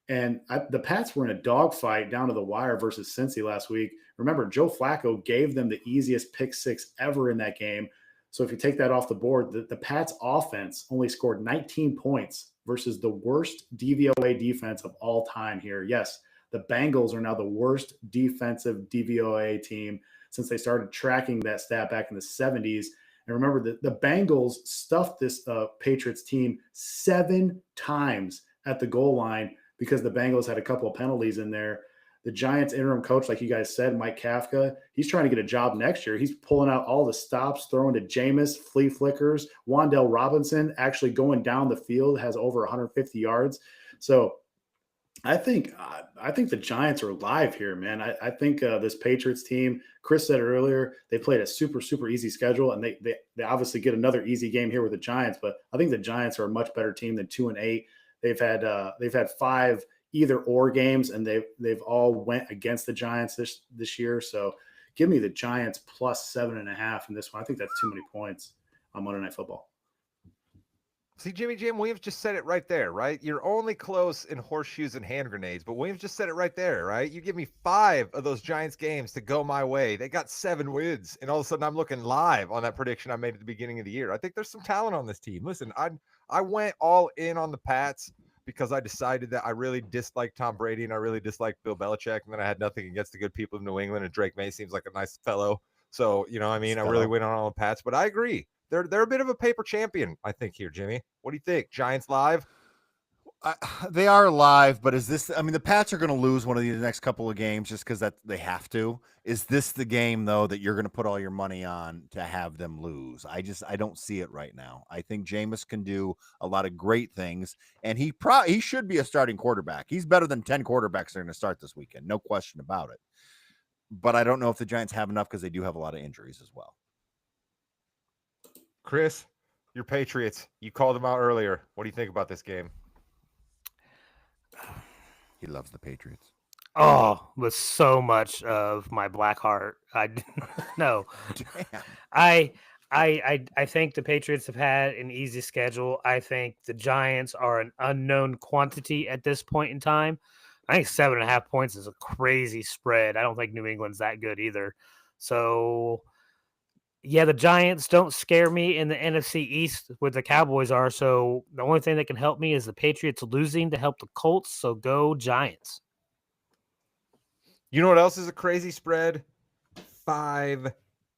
And the Pats were in a dogfight down to the wire versus Cincy last week. Remember, Joe Flacco gave them the easiest pick 6 ever in that game. So if you take that off the board, the Pats offense only scored 19 points versus the worst DVOA defense of all time here. Yes, the Bengals are now the worst defensive DVOA team since they started tracking that stat back in the 70s. And remember, the Bengals stuffed this Patriots team 7 times at the goal line because the Bengals had a couple of penalties in there. The Giants interim coach, like you guys said, Mike Kafka, he's trying to get a job next year. He's pulling out all the stops, throwing to Jameis, flea flickers. Wan'Dale Robinson actually going down the field, has over 150 yards. So I think the Giants are live here, man. I think this Patriots team. Chris said earlier they played a super easy schedule, and they obviously get another easy game here with the Giants. But I think the Giants are a much better team than 2-8. They've had 5 either or games, and they've all went against the Giants this year. So give me the Giants plus 7.5 in this one. I think that's too many points on Monday Night Football. See, Jim Williams just said it right there, right? You're only close in horseshoes and hand grenades, but Williams just said it right there, right? You give me 5 of those Giants games to go my way. They got 7 wins, and all of a sudden I'm looking live on that prediction I made at the beginning of the year. I think there's some talent on this team. Listen, I went all in on the Pats because I decided that I really disliked Tom Brady and I really disliked Bill Belichick, and then I had nothing against the good people of New England, and Drake May seems like a nice fellow. So, I really went on all the Pats, but I agree. They're a bit of a paper champion, I think, here, Jimmy. What do you think? Giants live? They are live, but is this? I mean, the Pats are going to lose one of these next couple of games just because that they have to. Is this the game though that you're going to put all your money on to have them lose? I don't see it right now. I think Jameis can do a lot of great things, and he should be a starting quarterback. He's better than 10 quarterbacks that are going to start this weekend, no question about it. But I don't know if the Giants have enough because they do have a lot of injuries as well. Chris, your Patriots. You called them out earlier. What do you think about this game? He loves the Patriots. Oh, with so much of my black heart. No. Damn. I think the Patriots have had an easy schedule. I think the Giants are an unknown quantity at this point in time. I think 7.5 points is a crazy spread. I don't think New England's that good either. So yeah, the Giants don't scare me in the NFC East where the Cowboys are. So the only thing that can help me is the Patriots losing to help the Colts. So go Giants. You know what else is a crazy spread? 5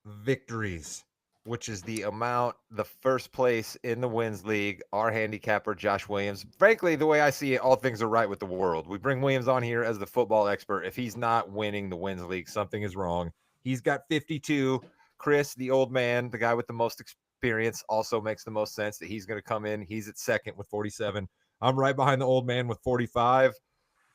victories, which is the amount the first place in the wins league, our handicapper, Josh Williams. Frankly, the way I see it, all things are right with the world. We bring Williams on here as the football expert. If he's not winning the wins league, something is wrong. He's got 52. Chris, the old man, the guy with the most experience, also makes the most sense that he's going to come in. He's at second with 47. I'm right behind the old man with 45.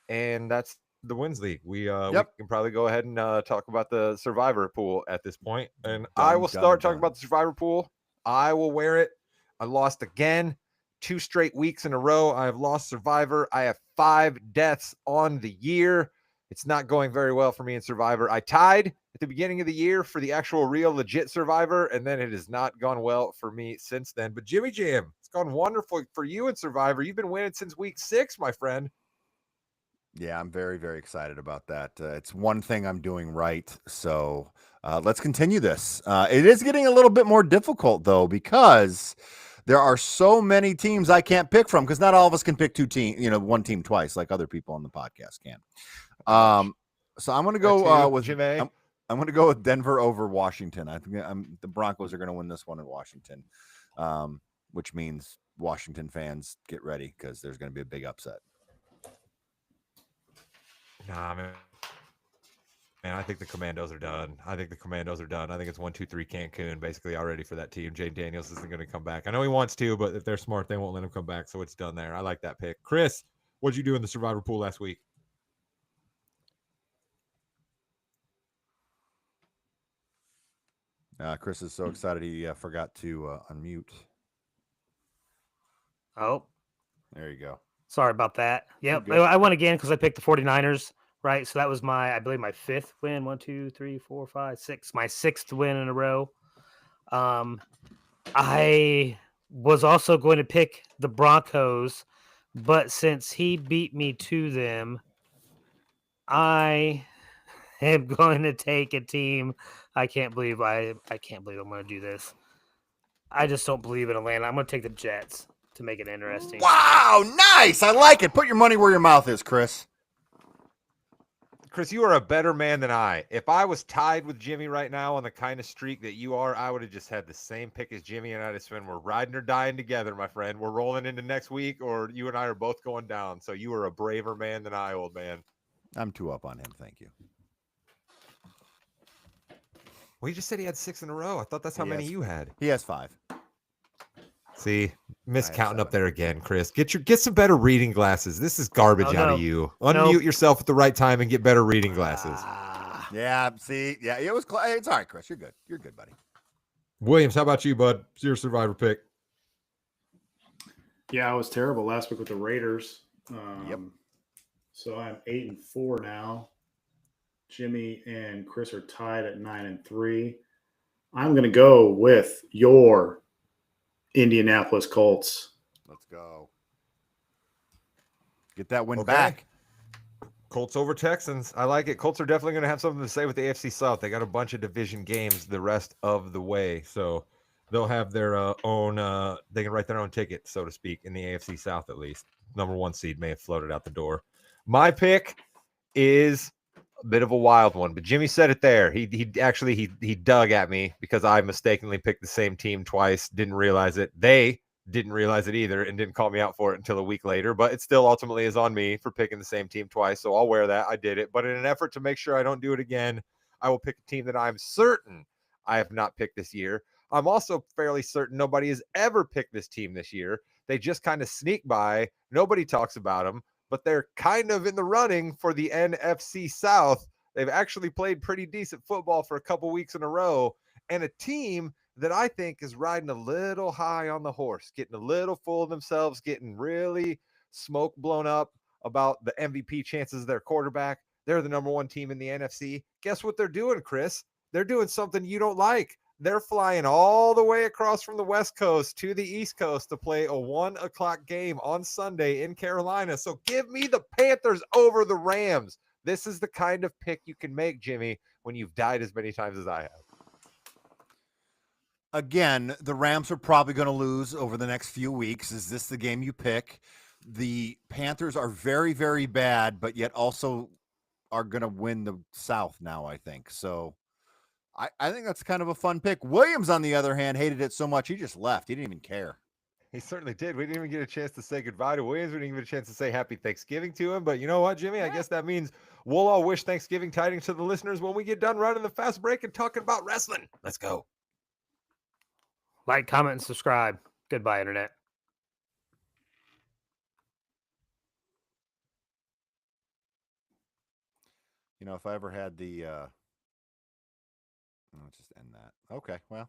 And that's the wins league. We can probably go ahead and talk about the survivor pool at this point. And I will start talking about the survivor pool. I will wear it. I lost again 2 straight weeks in a row. I have lost survivor. I have 5 deaths on the year. It's not going very well for me in survivor. I tied at the beginning of the year for the actual real legit survivor, and then it has not gone well for me since then. But Jimmy Jam, it's gone wonderful for you in survivor. You've been winning since week 6, my friend. Yeah, I'm very, very excited about that. It's one thing I'm doing right. So let's continue this. It is getting a little bit more difficult, though, because there are so many teams I can't pick from because not all of us can pick one team twice like other people on the podcast can. So I'm going to go with Jimmy. I'm going to go with Denver over Washington. I think the Broncos are going to win this one in Washington, which means Washington fans get ready because there's going to be a big upset. Nah, man, I think the Commandos are done. I think it's 1-2-3 Cancun basically already for that team. Jay Daniels isn't going to come back. I know he wants to, but if they're smart, they won't let him come back. So it's done there. I like that pick. Chris, what'd you do in the survivor pool last week? Chris is so excited he forgot to unmute. Oh, there you go. Sorry about that. Yep. I won again because I picked the 49ers, right? So that was I believe my 5th win. 1, 2, 3, 4, 5, 6. My 6th win in a row. I was also going to pick the Broncos, but since he beat me to them, I am going to take a team. I can't believe I'm going to do this. I just don't believe in Atlanta. I'm going to take the Jets to make it interesting. Wow, nice. I like it. Put your money where your mouth is, Chris. Chris, you are a better man than I. If I was tied with Jimmy right now on the kind of streak that you are, I would have just had the same pick as Jimmy, and I'd have said, we're riding or dying together, my friend. We're rolling into next week, or you and I are both going down. So you are a braver man than I, old man. I'm 2 up on him. Thank you. Well, he just said he had 6 in a row. I thought that's how many you had. He has 5. See, miscounting up 7. there again, Chris. Get some better reading glasses. This is garbage out no. of you. Nope. Unmute yourself at the right time and get better reading glasses. Yeah, see, yeah, it was. It's all right, Chris. You're good. You're good, buddy. Williams, how about you, bud? It's your survivor pick. Yeah, I was terrible last week with the Raiders. Yep. So I'm 8-4 now. Jimmy and Chris are tied at 9-3. I'm going to go with your Indianapolis Colts. Let's go. Get that win Okay. back. Colts over Texans. I like it. Colts are definitely going to have something to say with the AFC South. They got a bunch of division games the rest of the way. So they'll have their own, they can write their own ticket, so to speak, in the AFC South at least. Number 1 seed may have floated out the door. My pick is a bit of a wild one, but Jimmy said it there. He dug at me because I mistakenly picked the same team twice, didn't realize it. They didn't realize it either and didn't call me out for it until a week later, but it still ultimately is on me for picking the same team twice. So I'll wear that. I did it. But in an effort to make sure I don't do it again, I will pick a team that I'm certain I have not picked this year. I'm also fairly certain nobody has ever picked this team this year. They just kind of sneak by. Nobody talks about them, but they're kind of in the running for the NFC South. They've actually played pretty decent football for a couple weeks in a row, and a team that I think is riding a little high on the horse, getting a little full of themselves, getting really smoke blown up about the MVP chances of their quarterback. They're the number 1 team in the NFC. Guess what they're doing, Chris? They're doing something you don't like. They're flying all the way across from the West Coast to the East Coast to play a 1:00 game on Sunday in Carolina. So give me the Panthers over the Rams. This is the kind of pick you can make, Jimmy, when you've died as many times as I have. Again, the Rams are probably going to lose over the next few weeks. Is this the game you pick? The Panthers are very, very bad, but yet also are going to win the South now, I think. So I think that's kind of a fun pick. Williams, on the other hand, hated it so much he just left. He didn't even care. He certainly did. We didn't even get a chance to say goodbye to Williams. We didn't even get a chance to say happy Thanksgiving to him. But you know what, Jimmy? I guess that means we'll all wish Thanksgiving tidings to the listeners when we get done running the fast break and talking about wrestling. Let's go. Like, comment, and subscribe. Goodbye, Internet. You know, if I ever had the I'll just end that. Okay, well,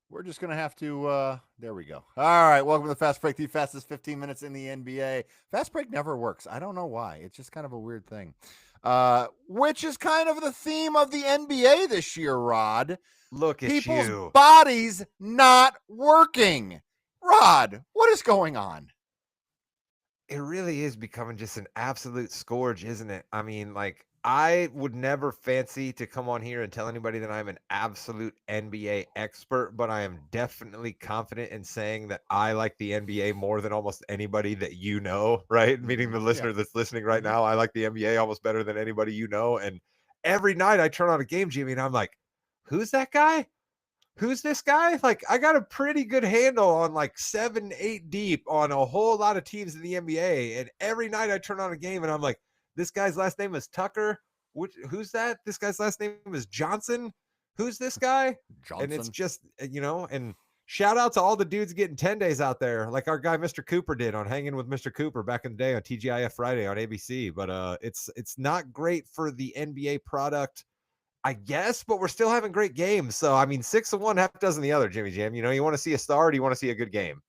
we're just going to have to, there we go. All right, welcome to the Fast Break, the fastest 15 minutes in the NBA. Fast Break never works. I don't know why. It's just kind of a weird thing, which is kind of the theme of the NBA this year, Rod. Look at People's you. bodies not working. Rod, what is going on? It really is becoming just an absolute scourge, isn't it? I mean, like, I would never fancy to come on here and tell anybody that I'm an absolute NBA expert, but I am definitely confident in saying that I like the NBA more than almost anybody that you know, right? Meaning the listener that's listening right now. I like the NBA almost better than anybody you know. And every night I turn on a game, Jimmy, and I'm like, who's that guy? Who's this guy? Like, I got a pretty good handle on like 7, 8 deep on a whole lot of teams in the NBA. And every night I turn on a game and I'm like, this guy's last name is Tucker. Who's that? This guy's last name is Johnson. Who's this guy? Johnson. And it's just, you know, and shout out to all the dudes getting 10 days out there, like our guy Mr. Cooper did on Hanging with Mr. Cooper back in the day on TGIF Friday on ABC. But it's not great for the NBA product, I guess, but we're still having great games. So, I mean, 6 of one, half a dozen the other, Jimmy Jam. You know, you want to see a star, or do you want to see a good game?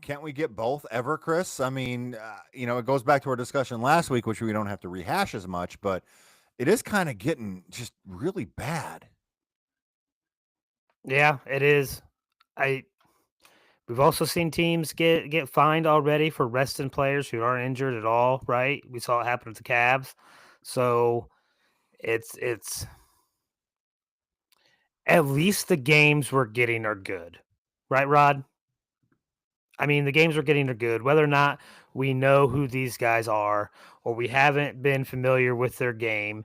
Can't we get both ever, Chris? I mean, you know, it goes back to our discussion last week, which we don't have to rehash as much, but it is kind of getting just really bad. Yeah, it is. We've also seen teams get fined already for resting players who aren't injured at all, right? We saw it happen with the Cavs. So it's at least the games we're getting are good. Right, Rod? I mean, the games we're getting are good. Whether or not we know who these guys are or we haven't been familiar with their game,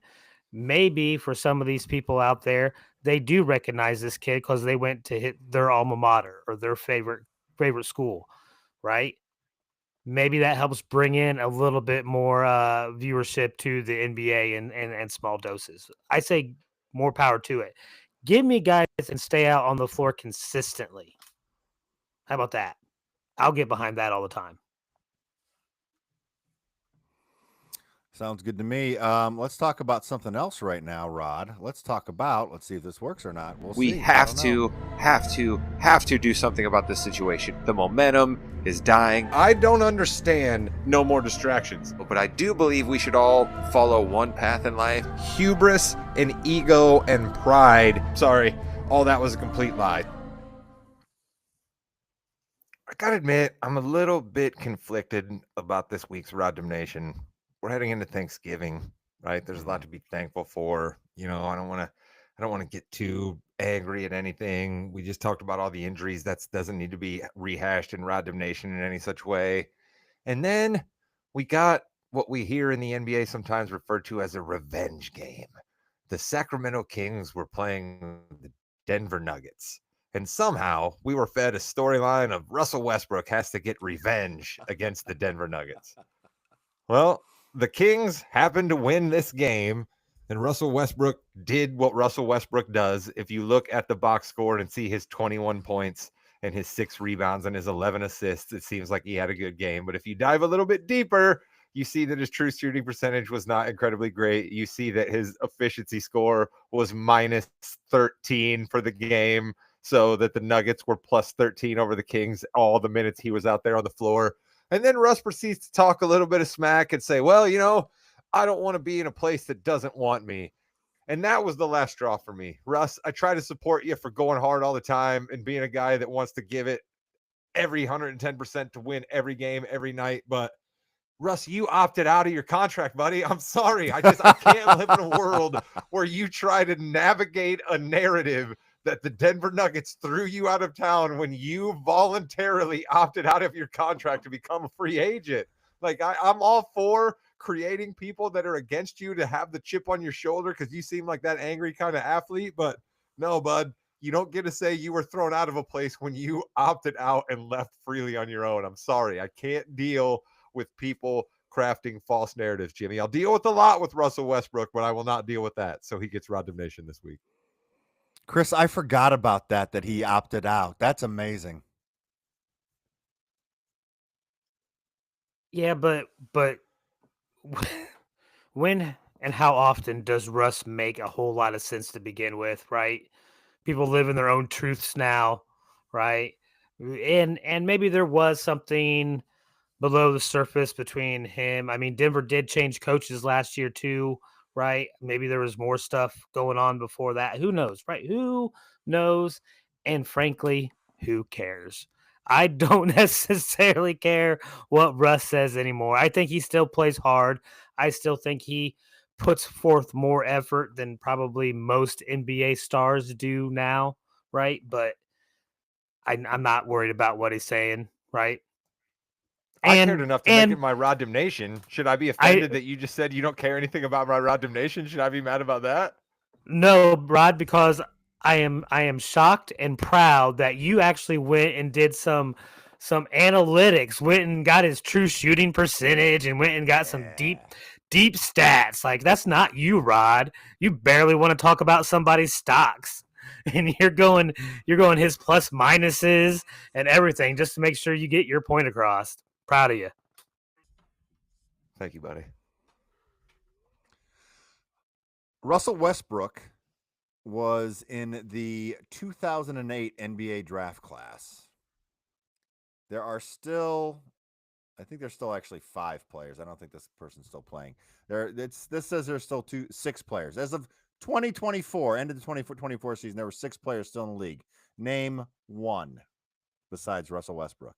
maybe for some of these people out there, they do recognize this kid because they went to hit their alma mater or their favorite school, right? Maybe that helps bring in a little bit more viewership to the NBA and small doses. I say more power to it. Give me guys and stay out on the floor consistently. How about that? I'll get behind that all the time. Sounds good to me. Let's talk about something else right now, Rod. Let's see if this works or not. We'll We see. have to do something about this situation. The momentum is dying. I don't understand no more distractions, but I do believe we should all follow one path in life. Hubris and ego and pride. Sorry, all that was a complete lie. I gotta admit, I'm a little bit conflicted about this week's Rod Nation. We're heading into Thanksgiving, right? There's a lot to be thankful for. I don't want to get too angry at anything. We just talked about all the injuries. That doesn't need to be rehashed in Rod Nation in any such way. And then we got what we hear in the NBA sometimes referred to as a revenge game. The Sacramento Kings were playing the Denver Nuggets. And somehow we were fed a storyline of Russell Westbrook has to get revenge against the Denver Nuggets. Well, the Kings happened to win this game, and Russell Westbrook did what Russell Westbrook does. If you look at the box score and see his 21 points and his 6 rebounds and his 11 assists, it seems like he had a good game. But if you dive a little bit deeper, you see that his true shooting percentage was not incredibly great. You see that his efficiency score was minus 13 for the game, so that the Nuggets were plus 13 over the Kings all the minutes he was out there on the floor. And then Russ proceeds to talk a little bit of smack and say, well, I don't want to be in a place that doesn't want me. And that was the last straw for me. Russ, I try to support you for going hard all the time and being a guy that wants to give it every 110% to win every game, every night. But Russ, you opted out of your contract, buddy. I'm sorry. I can't live in a world where you try to navigate a narrative that the Denver Nuggets threw you out of town when you voluntarily opted out of your contract to become a free agent. Like, I'm all for creating people that are against you to have the chip on your shoulder because you seem like that angry kind of athlete. But no, bud, you don't get to say you were thrown out of a place when you opted out and left freely on your own. I'm sorry. I can't deal with people crafting false narratives, Jimmy. I'll deal with a lot with Russell Westbrook, but I will not deal with that. So he gets Rod Nation this week. Chris, I forgot about that he opted out. That's amazing. Yeah, but when and how often does Russ make a whole lot of sense to begin with, right? People live in their own truths now, right? And maybe there was something below the surface between him. I mean, Denver did change coaches last year too, right? Maybe there was more stuff going on before that. Who knows, right? Who knows? And frankly, who cares? I don't necessarily care what Russ says anymore. I think he still plays hard. I still think he puts forth more effort than probably most NBA stars do now, right? But I'm not worried about what he's saying, right? I cared enough to make it and my Rod Nation. Should I be I offended that you just said you don't care anything about my Rod Nation? Should I be mad about that? no, Rod, because I am shocked and proud that you actually went and did some analytics, went and got his true shooting percentage and went and got some deep stats. Like, that's not you, Rod. You barely want to talk about somebody's stocks. And you're going his plus minuses and everything just to make sure you get your point across. Proud of you. Thank you, buddy. Russell Westbrook was in the 2008 NBA draft class. There are still, I think there's still actually 5 players. I don't think this person's still playing. This says there's still 6 players. As of 2024, end of the 2024 season, there were 6 players still in the league. Name one besides Russell Westbrook.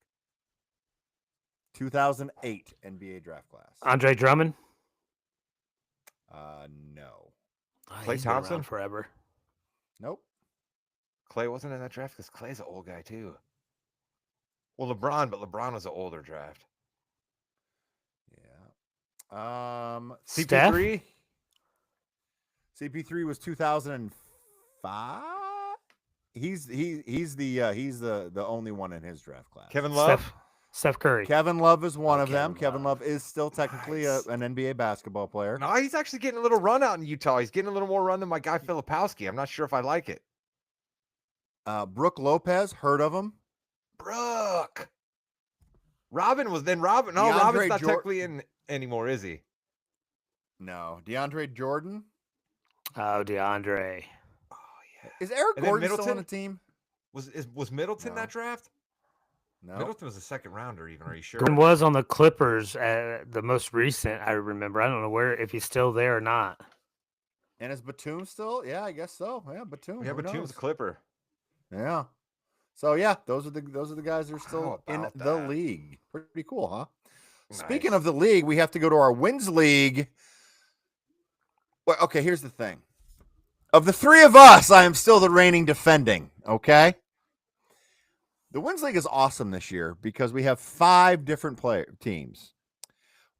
2008 NBA draft class. Andre Drummond? No. Klay He's been around Thompson? forever. Nope. Klay wasn't in that draft because Klay's an old guy too. Well, LeBron, but LeBron was an older draft. Yeah. CP3? CP3 was 2005. He's the only one in his draft class. Kevin Love? Steph Curry. Kevin Love is one of Kevin them. Kevin Love is still technically Nice. an NBA basketball player. No, he's actually getting a little run out in Utah. He's getting a little more run than my guy Filipowski. I'm not sure if I like it. Brooke Lopez, heard of him? Brooke. Robin. No, DeAndre Robin's not Jor- technically in anymore, is he? No, DeAndre Jordan. Oh, DeAndre. Oh yeah. Is Eric And then Gordon still on Middleton? the team? Was Middleton No. that draft? No. Middleton was a second rounder, even. Are you sure? Gordon was on the Clippers, the most recent. I remember. I don't know if he's still there or not. And is Batum still? Yeah, I guess so. Yeah, Batum. Yeah, who Batum's knows? a Clipper. Yeah. So yeah, those are the guys that are How still in about the that? league. Pretty cool, huh? Nice. Speaking of the league, we have to go to our wins league. Well, okay, here's the thing. Of the three of us, I am still the reigning defending, okay? The wins league is awesome this year because we have 5 different teams.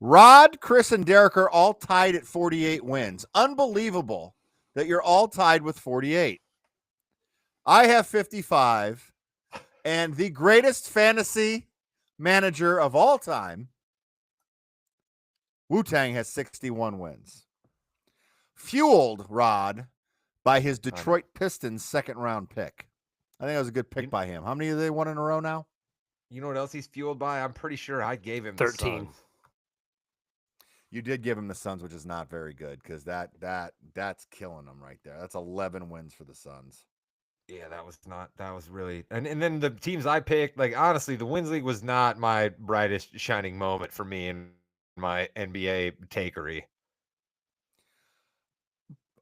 Rod, Chris, and Derek are all tied at 48 wins. Unbelievable that you're all tied with 48. I have 55, and the greatest fantasy manager of all time, Wu-Tang, has 61 wins. Fueled, Rod, by his Detroit Pistons second-round pick. I think that was a good pick by him. How many have they won in a row now? You know what else he's fueled by? I'm pretty sure I gave him 13. The Suns. You did give him the Suns, which is not very good because that's killing them right there. That's 11 wins for the Suns. Yeah, that was really and then the teams I picked, like honestly, the Wins League was not my brightest shining moment for me in my NBA takery.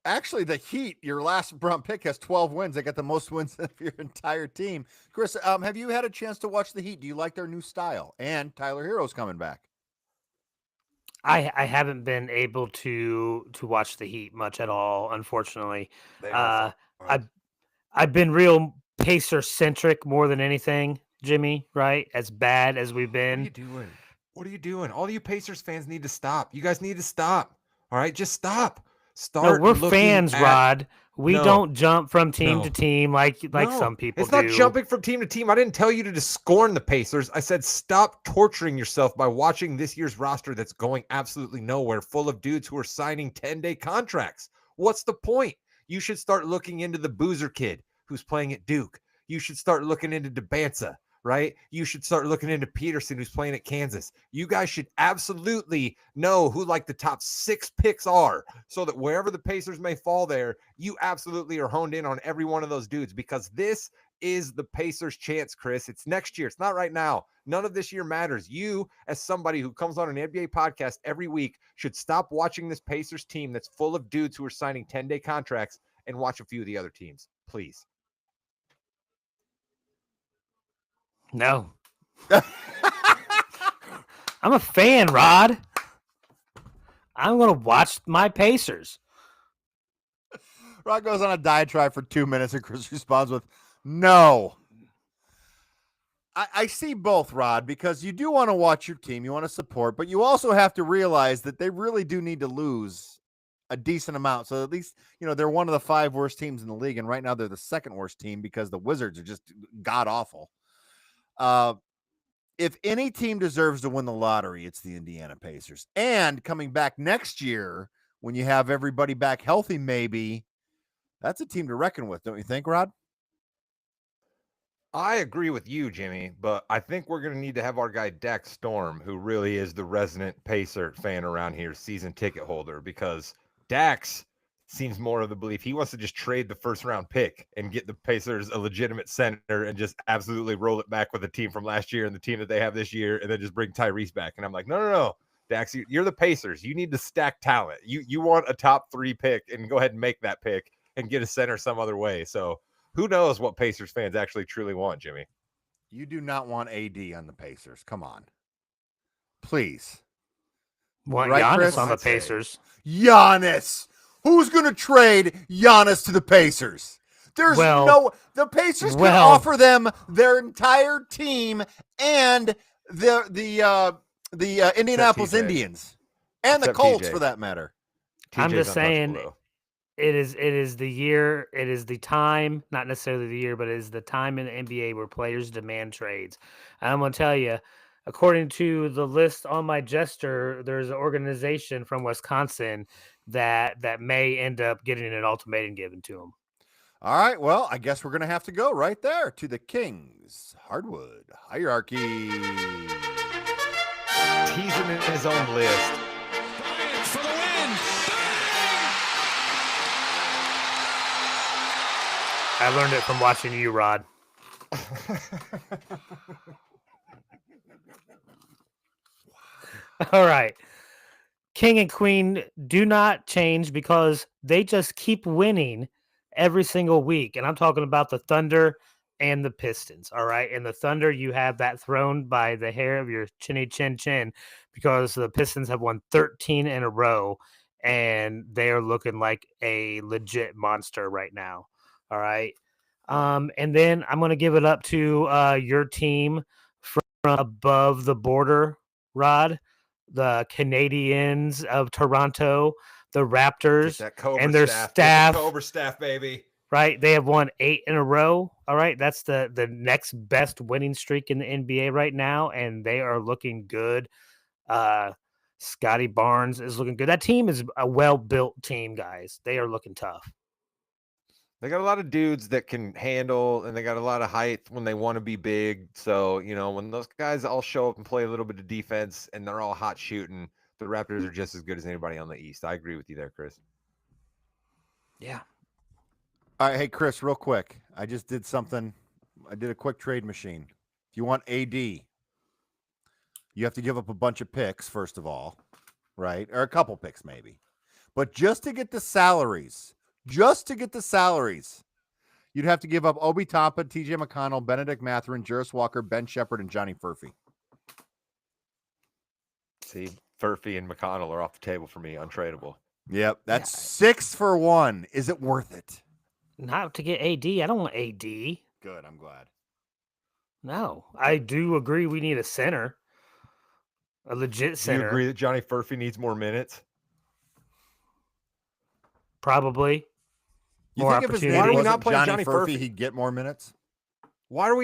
Actually, the Heat, your last round pick, has 12 wins. They got the most wins of your entire team. Chris, have you had a chance to watch the Heat? Do you like their new style? And Tyler Hero's coming back. I haven't been able to watch the Heat much at all, unfortunately. They are I've been real Pacer centric more than anything, Jimmy. Right? As bad as we've What are you been. doing? What are you doing? All you Pacers fans need to stop. You guys need to stop. All right, just stop. No, we're looking fans, at- Rod. We No. don't jump from team No. to team like No, some people It's do. not jumping from team to team. I didn't tell you to just scorn the Pacers. I said stop torturing yourself by watching this year's roster that's going absolutely nowhere, full of dudes who are signing 10-day contracts. What's the point? You should start looking into the Boozer kid who's playing at Duke. You should start looking into DeBanza, right? You should start looking into Peterson, who's playing at Kansas. You guys should absolutely know who like the top 6 picks are, so that wherever the Pacers may fall there, you absolutely are honed in on every one of those dudes, because this is the Pacers' chance, Chris. It's next year. It's not right now. None of this year matters. You, as somebody who comes on an NBA podcast every week, should stop watching this Pacers team that's full of dudes who are signing 10-day contracts and watch a few of the other teams, please. No. I'm a fan, Rod. I'm going to watch my Pacers. Rod goes on a diatribe for 2 minutes, and Chris responds with, no. I see both, Rod, because you do want to watch your team, you want to support, but you also have to realize that they really do need to lose a decent amount. So at least, they're one of the 5 worst teams in the league, and right now they're the second worst team because the Wizards are just god-awful. If any team deserves to win the lottery, it's the Indiana Pacers. And coming back next year, when you have everybody back healthy, maybe, that's a team to reckon with, don't you think, Rod? I agree with you, Jimmy, but I think we're going to need to have our guy Dax Storm, who really is the resident Pacer fan around here, season ticket holder, because Dax seems more of the belief he wants to just trade the first round pick and get the Pacers a legitimate center and just absolutely roll it back with the team from last year and the team that they have this year, and then just bring Tyrese back. And I'm like, no, Dax, you're the Pacers. You need to stack talent. You want a top 3 pick, and go ahead and make that pick and get a center some other way. So who knows what Pacers fans actually truly want, Jimmy? You do not want AD on the Pacers. Come on. Please. Want Right, Giannis Chris? on the I'd say. Pacers. Giannis. Who's going to trade Giannis to the Pacers? There's the Pacers can offer them their entire team and the Indianapolis Indians and the Colts, for that matter. I'm just saying, though. it is the year, it is the time, not necessarily the year, but it is the time in the NBA where players demand trades. And I'm going to tell you, according to the list on my Jester, there's an organization from Wisconsin that may end up getting an ultimatum given to them. All right. Well, I guess we're going to have to go right there to the Kings hardwood hierarchy. Teasing in his own list. Bryant for the win. I learned it from watching you, Rod. All right. King and Queen do not change because they just keep winning every single week. And I'm talking about the Thunder and the Pistons. All right. And the Thunder, you have that thrown by the hair of your chinny chin chin because the Pistons have won 13 in a row and they are looking like a legit monster right now. All right. And then I'm going to give it up to your team from above the border, Rod. The Canadians of Toronto, the Raptors, Get that Cobra and their staff. staff. Get the Cobra staff, baby. Right, they have won 8 in a row. All right, that's the next best winning streak in the NBA right now, and they are looking good. Scotty Barnes is looking good. That team is a well-built team, guys. They are looking tough. They got a lot of dudes that can handle, and they got a lot of height when they want to be big. So, when those guys all show up and play a little bit of defense and they're all hot shooting, the Raptors are just as good as anybody on the East. I agree with you there, Chris. Yeah. All right. Hey, Chris, real quick. I just did something. I did a quick trade machine. If you want AD, you have to give up a bunch of picks, first of all, right? Or a couple picks, maybe. But just to get the salaries, you'd have to give up Obi Toppin, TJ McConnell, Benedict Mathurin, Juris Walker, Ben Shepherd, and Johnny Furphy. See, Furphy and McConnell are off the table for me, untradeable. Yep, that's 6 for 1. Is it worth it? Not to get AD. I don't want AD. Good, I'm glad. No, I do agree we need a center, a legit Do center. you agree that Johnny Furphy needs more minutes? Probably. You More think if his opportunity. name Why are we wasn't not playing Johnny Johnny Furphy, Furphy? he'd get more minutes? Why are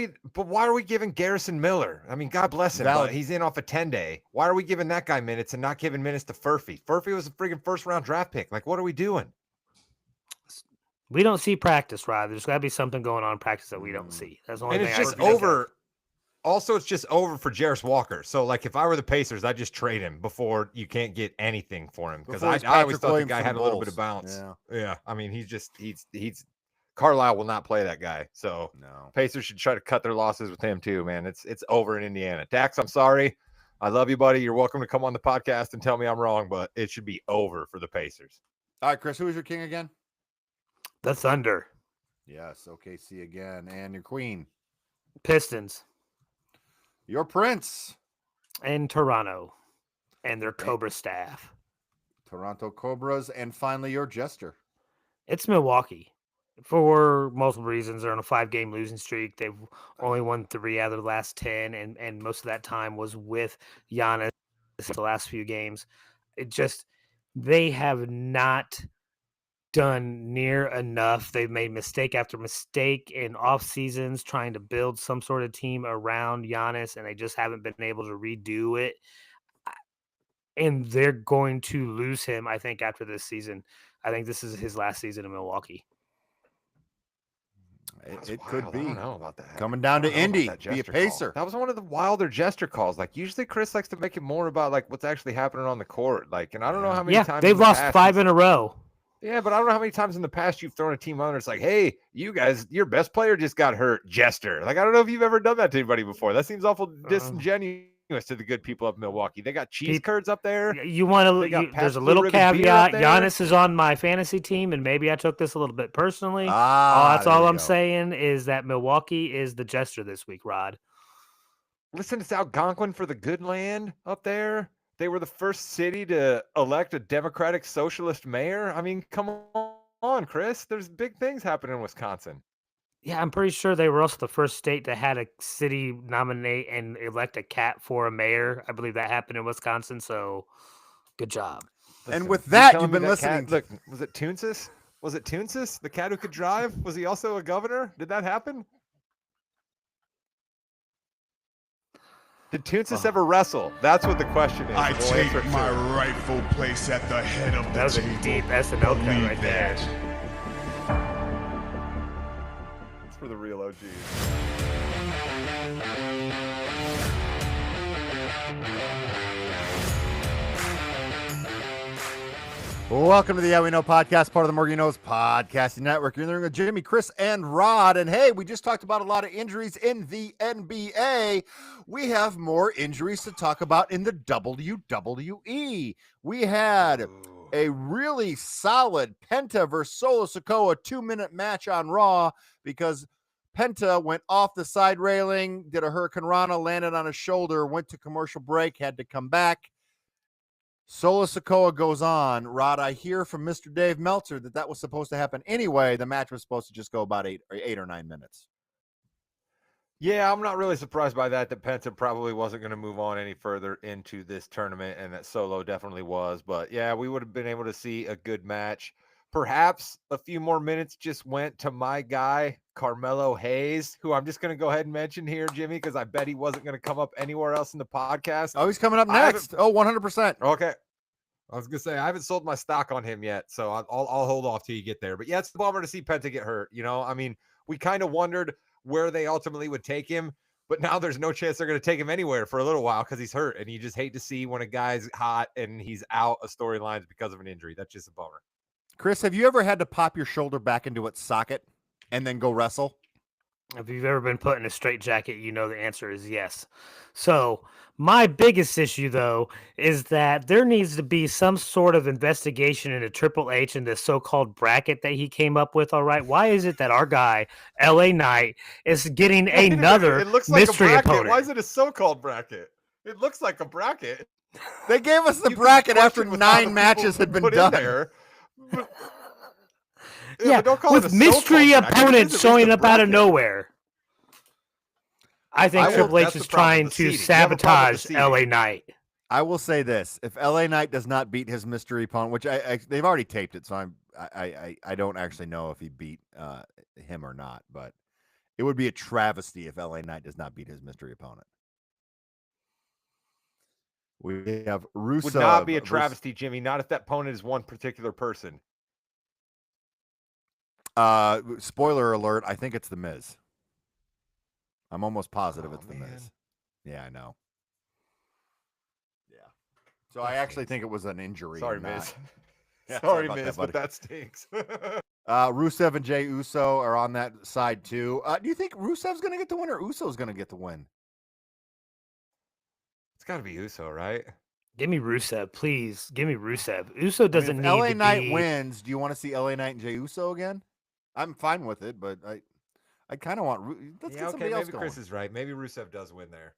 we giving Garrison Miller? I mean, God bless him, Valid. but he's in off a 10-day. Why are we giving that guy minutes and not giving minutes to Furphy? Furphy was a freaking first-round draft pick. Like, what are we doing? We don't see practice, Rod. There's got to be something going on in practice that we don't see. That's the only And thing it's I just can think of. over. Also, it's just over for Juris Walker. So, like, if I were the Pacers, I'd just trade him before you can't get anything for him. Because Before it's I always Patrick thought the Williams guy from had the a little bit Bulls. of bounce. Yeah. Yeah. I mean, he's Carlisle will not play that guy. So, No. Pacers should try to cut their losses with him too, man. It's over in Indiana. Dax, I'm sorry. I love you, buddy. You're welcome to come on the podcast and tell me I'm wrong, but it should be over for the Pacers. All right, Chris, who is your king again? The Thunder, Yes, OKC again. And your queen? Pistons, Your prince. and Toronto, and their Cobra staff. Toronto Cobras. And finally, your jester. It's Milwaukee. For multiple reasons, they're on a 5-game losing streak. They've only won 3 out of the last 10, and most of that time was with Giannis the last few games. They have not done near enough. They've made mistake after mistake in off seasons trying to build some sort of team around Giannis, and they just haven't been able to redo it. And they're going to lose him, I think, after this season. I think this is his last season in Milwaukee. It could Wild. be. I don't know about that. Coming down to I don't know Indy. about that Be a gesture call. pacer. That was one of the wilder gesture calls. Like, usually Chris likes to make it more about like what's actually happening on the court. Like, and I don't know how many Yeah, times they've in the lost past 5 he's- in a row. Yeah, but I don't know how many times in the past you've thrown a team under. It's like, hey, you guys, your best player just got hurt. Jester. Like, I don't know if you've ever done that to anybody before. That seems awful disingenuous to the good people up in Milwaukee. They got cheese curds up there. You want They got to? There's Pabst a Blue little Ribbon beer up caveat. there. Giannis is on my fantasy team, and maybe I took this a little bit personally. That's there all we I'm go. saying is that Milwaukee is the jester this week, Rod. Listen, it's Algonquin for the good land up there. They were the first city to elect a Democratic Socialist mayor. I mean, come on, Chris. There's big things happening in Wisconsin. Yeah, I'm pretty sure they were also the first state to had a city nominate and elect a cat for a mayor. I believe that happened in Wisconsin. So, good job. And with you that, telling you've me been that cat- listening. Look, was it Toonsis? Was it Toonsis, the cat who could drive? Was he also a governor? Did that happen? Did Toonsis ever wrestle? That's what the question is. I We'll take answer it my soon. rightful place at the head of the That was a table. deep SNL cut Believe right there. that. Oh, geez. Welcome to the Yeah We Know podcast, part of the More You Knows podcasting network. You're there with Jimmy, Chris, and Rod. And hey, we just talked about a lot of injuries in the NBA. We have more injuries to talk about in the WWE. We had a really solid Penta versus Solo Sikoa 2-minute match on Raw because Penta went off the side railing, did a Hurricane Rana, landed on his shoulder, went to commercial break, had to come back. Solo Sikoa goes on. Rod, I hear from Mr. Dave Meltzer that was supposed to happen anyway. The match was supposed to just go about 8 or 9 minutes. Yeah, I'm not really surprised by that Penta probably wasn't going to move on any further into this tournament, and that Solo definitely was. But yeah, we would have been able to see a good match. Perhaps a few more minutes just went to my guy, Carmelo Hayes, who I'm just going to go ahead and mention here, Jimmy, because I bet he wasn't going to come up anywhere else in the podcast. Oh, he's coming up next. Oh, 100%. Okay. I was going to say, I haven't sold my stock on him yet, so I'll hold off till you get there. But yeah, it's a bummer to see Penta get hurt. You know, I mean, we kind of wondered where they ultimately would take him, but now there's no chance they're going to take him anywhere for a little while because he's hurt, and you just hate to see when a guy's hot and he's out of storylines because of an injury. That's just a bummer. Chris, have you ever had to pop your shoulder back into its socket and then go wrestle? If you've ever been put in a straitjacket, you know the answer is yes. So my biggest issue, though, is that there needs to be some sort of investigation into Triple H and this so-called bracket that he came up with. All right, why is it that our guy LA Knight is getting another It looks like mystery a bracket. opponent? Why is it a so-called bracket? It looks like a bracket. They gave us the You can bracket after question with how the 9 matches people had been put in done. there. Yeah, but don't call it with a mystery so-called bracket. It is opponents at least showing a up out of bracket. nowhere. I think Triple H That's is the problem, trying the to seeding. You have a problem with sabotage the seeding. LA Knight. I will say this: if LA Knight does not beat his mystery opponent, which they've already taped it, so I don't actually know if he beat him or not, but it would be a travesty if LA Knight does not beat his mystery opponent. We have Rusev. Would not be a travesty, Jimmy. Not if that opponent is one particular person. Spoiler alert: I think it's the Miz. I'm almost positive it's the man. Miz. Yeah, I know. Yeah. So I actually think it was an injury. Sorry, and not- Miz. Yeah, Sorry, about Miz, that, but that stinks. Rusev and Jey Uso are on that side too. Do you think Rusev's going to get the win or Uso's going to get the win? It's got to be Uso, right? Give me Rusev, please. Give me Rusev. Uso doesn't if need LA to Knight be. wins, do you want to see LA Knight and Jey Uso again? I'm fine with it, but I kind of want. Let's get somebody else maybe going. Chris is right. Maybe Rusev does win there.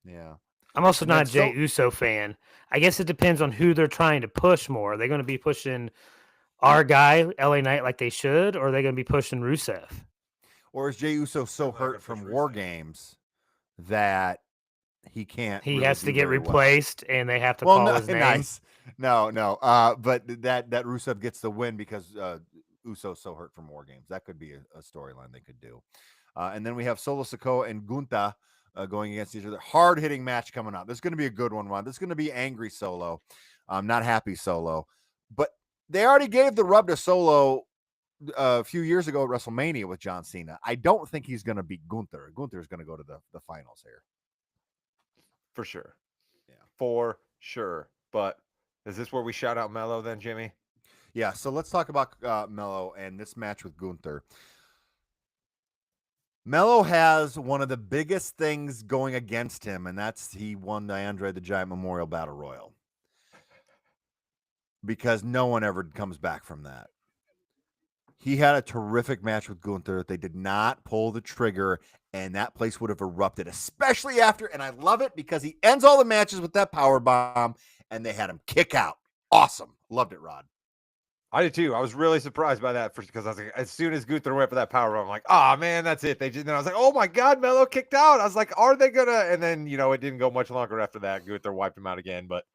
Yeah. I'm also And not a that's Jey so- Uso fan. I guess it depends on who they're trying to push more. Are they going to be pushing our guy, LA Knight, like they should, or are they going to be pushing Rusev? Or is Jey Uso so They're hurt gonna from push War Rusev. Games that he can't? He really has to do get very well? replaced, and they have to Well, call no, his name. nice. No. But that Rusev gets the win because Uso's so hurt from War Games. That could be a storyline they could do. And then we have Solo Sikoa and Gunta going against each other. Hard-hitting match coming up. This is going to be a good one, Ron. This is going to be angry Solo, not happy Solo. But they already gave the rub to Solo a few years ago at WrestleMania with John Cena. I don't think he's going to beat Gunther. Gunther's going to go to the finals here. For sure. Yeah. For sure. But is this where we shout out Mello then, Jimmy? Yeah, so let's talk about Mello and this match with Gunther. Mello has one of the biggest things going against him, and that's he won the Andre the Giant Memorial Battle Royal. Because no one ever comes back from that. He had a terrific match with Gunther. They did not pull the trigger, and that place would have erupted, especially after, and I love it because he ends all the matches with that power bomb, and they had him kick out. Awesome. Loved it, Rod. I did too. I was really surprised by that because I was like, as soon as Gunther went for that power bomb, I'm like, oh man, that's it. Then I was like, oh my God, Mello kicked out. I was like, are they gonna? And then it didn't go much longer after that. Gunther wiped him out again. But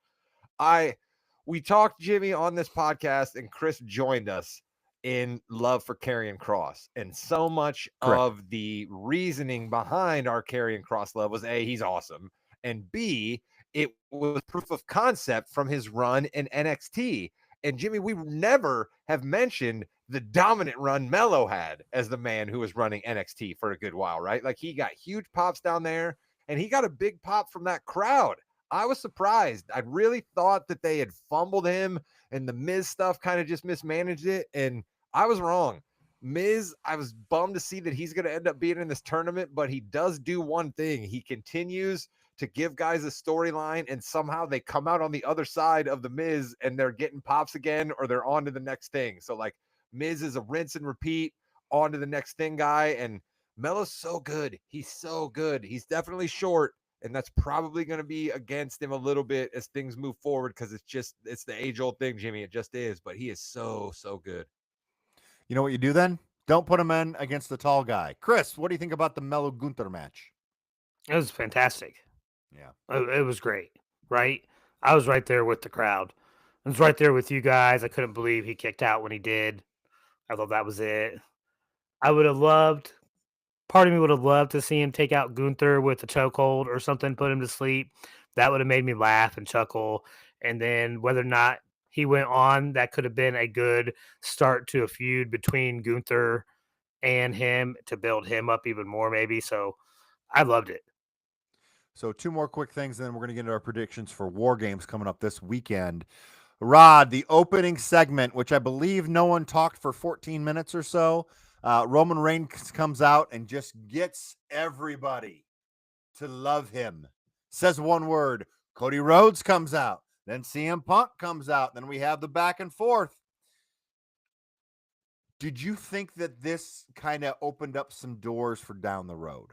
we talked, Jimmy, on this podcast, and Chris joined us in love for Karrion Kross. And so much Correct. of the reasoning behind our Karrion Kross love was A, he's awesome, and B, it was proof of concept from his run in NXT. And Jimmy, we never have mentioned the dominant run Mello had as the man who was running NXT for a good while, right? Like he got huge pops down there and he got a big pop from that crowd. I was surprised. I really thought that they had fumbled him and the Miz stuff kind of just mismanaged it. And I was wrong. Miz, I was bummed to see that he's going to end up being in this tournament, but he does do one thing. He continues to give guys a storyline, and somehow they come out on the other side of the Miz and they're getting pops again, or they're on to the next thing. So, like, Miz is a rinse and repeat, on to the next thing guy. And Melo's so good. He's so good. He's definitely short, and that's probably going to be against him a little bit as things move forward because it's the age old thing, Jimmy. It just is. But he is so good. You know what you do then? Don't put him in against the tall guy. Chris, what do you think about the Melo Gunther match? It was fantastic. Yeah. It was great, right? I was right there with the crowd. I was right there with you guys. I couldn't believe he kicked out when he did. I thought that was it. I would have loved, part of me would have loved to see him take out Gunther with a chokehold or something, put him to sleep. That would have made me laugh and chuckle. And then whether or not he went on, that could have been a good start to a feud between Gunther and him to build him up even more, maybe. So I loved it. So 2 more quick things, and then we're going to get into our predictions for War Games coming up this weekend. Rod, the opening segment, which I believe no one talked for 14 minutes or so, Roman Reigns comes out and just gets everybody to love him. Says one word. Cody Rhodes comes out. Then CM Punk comes out. Then we have the back and forth. Did you think that this kind of opened up some doors for down the road?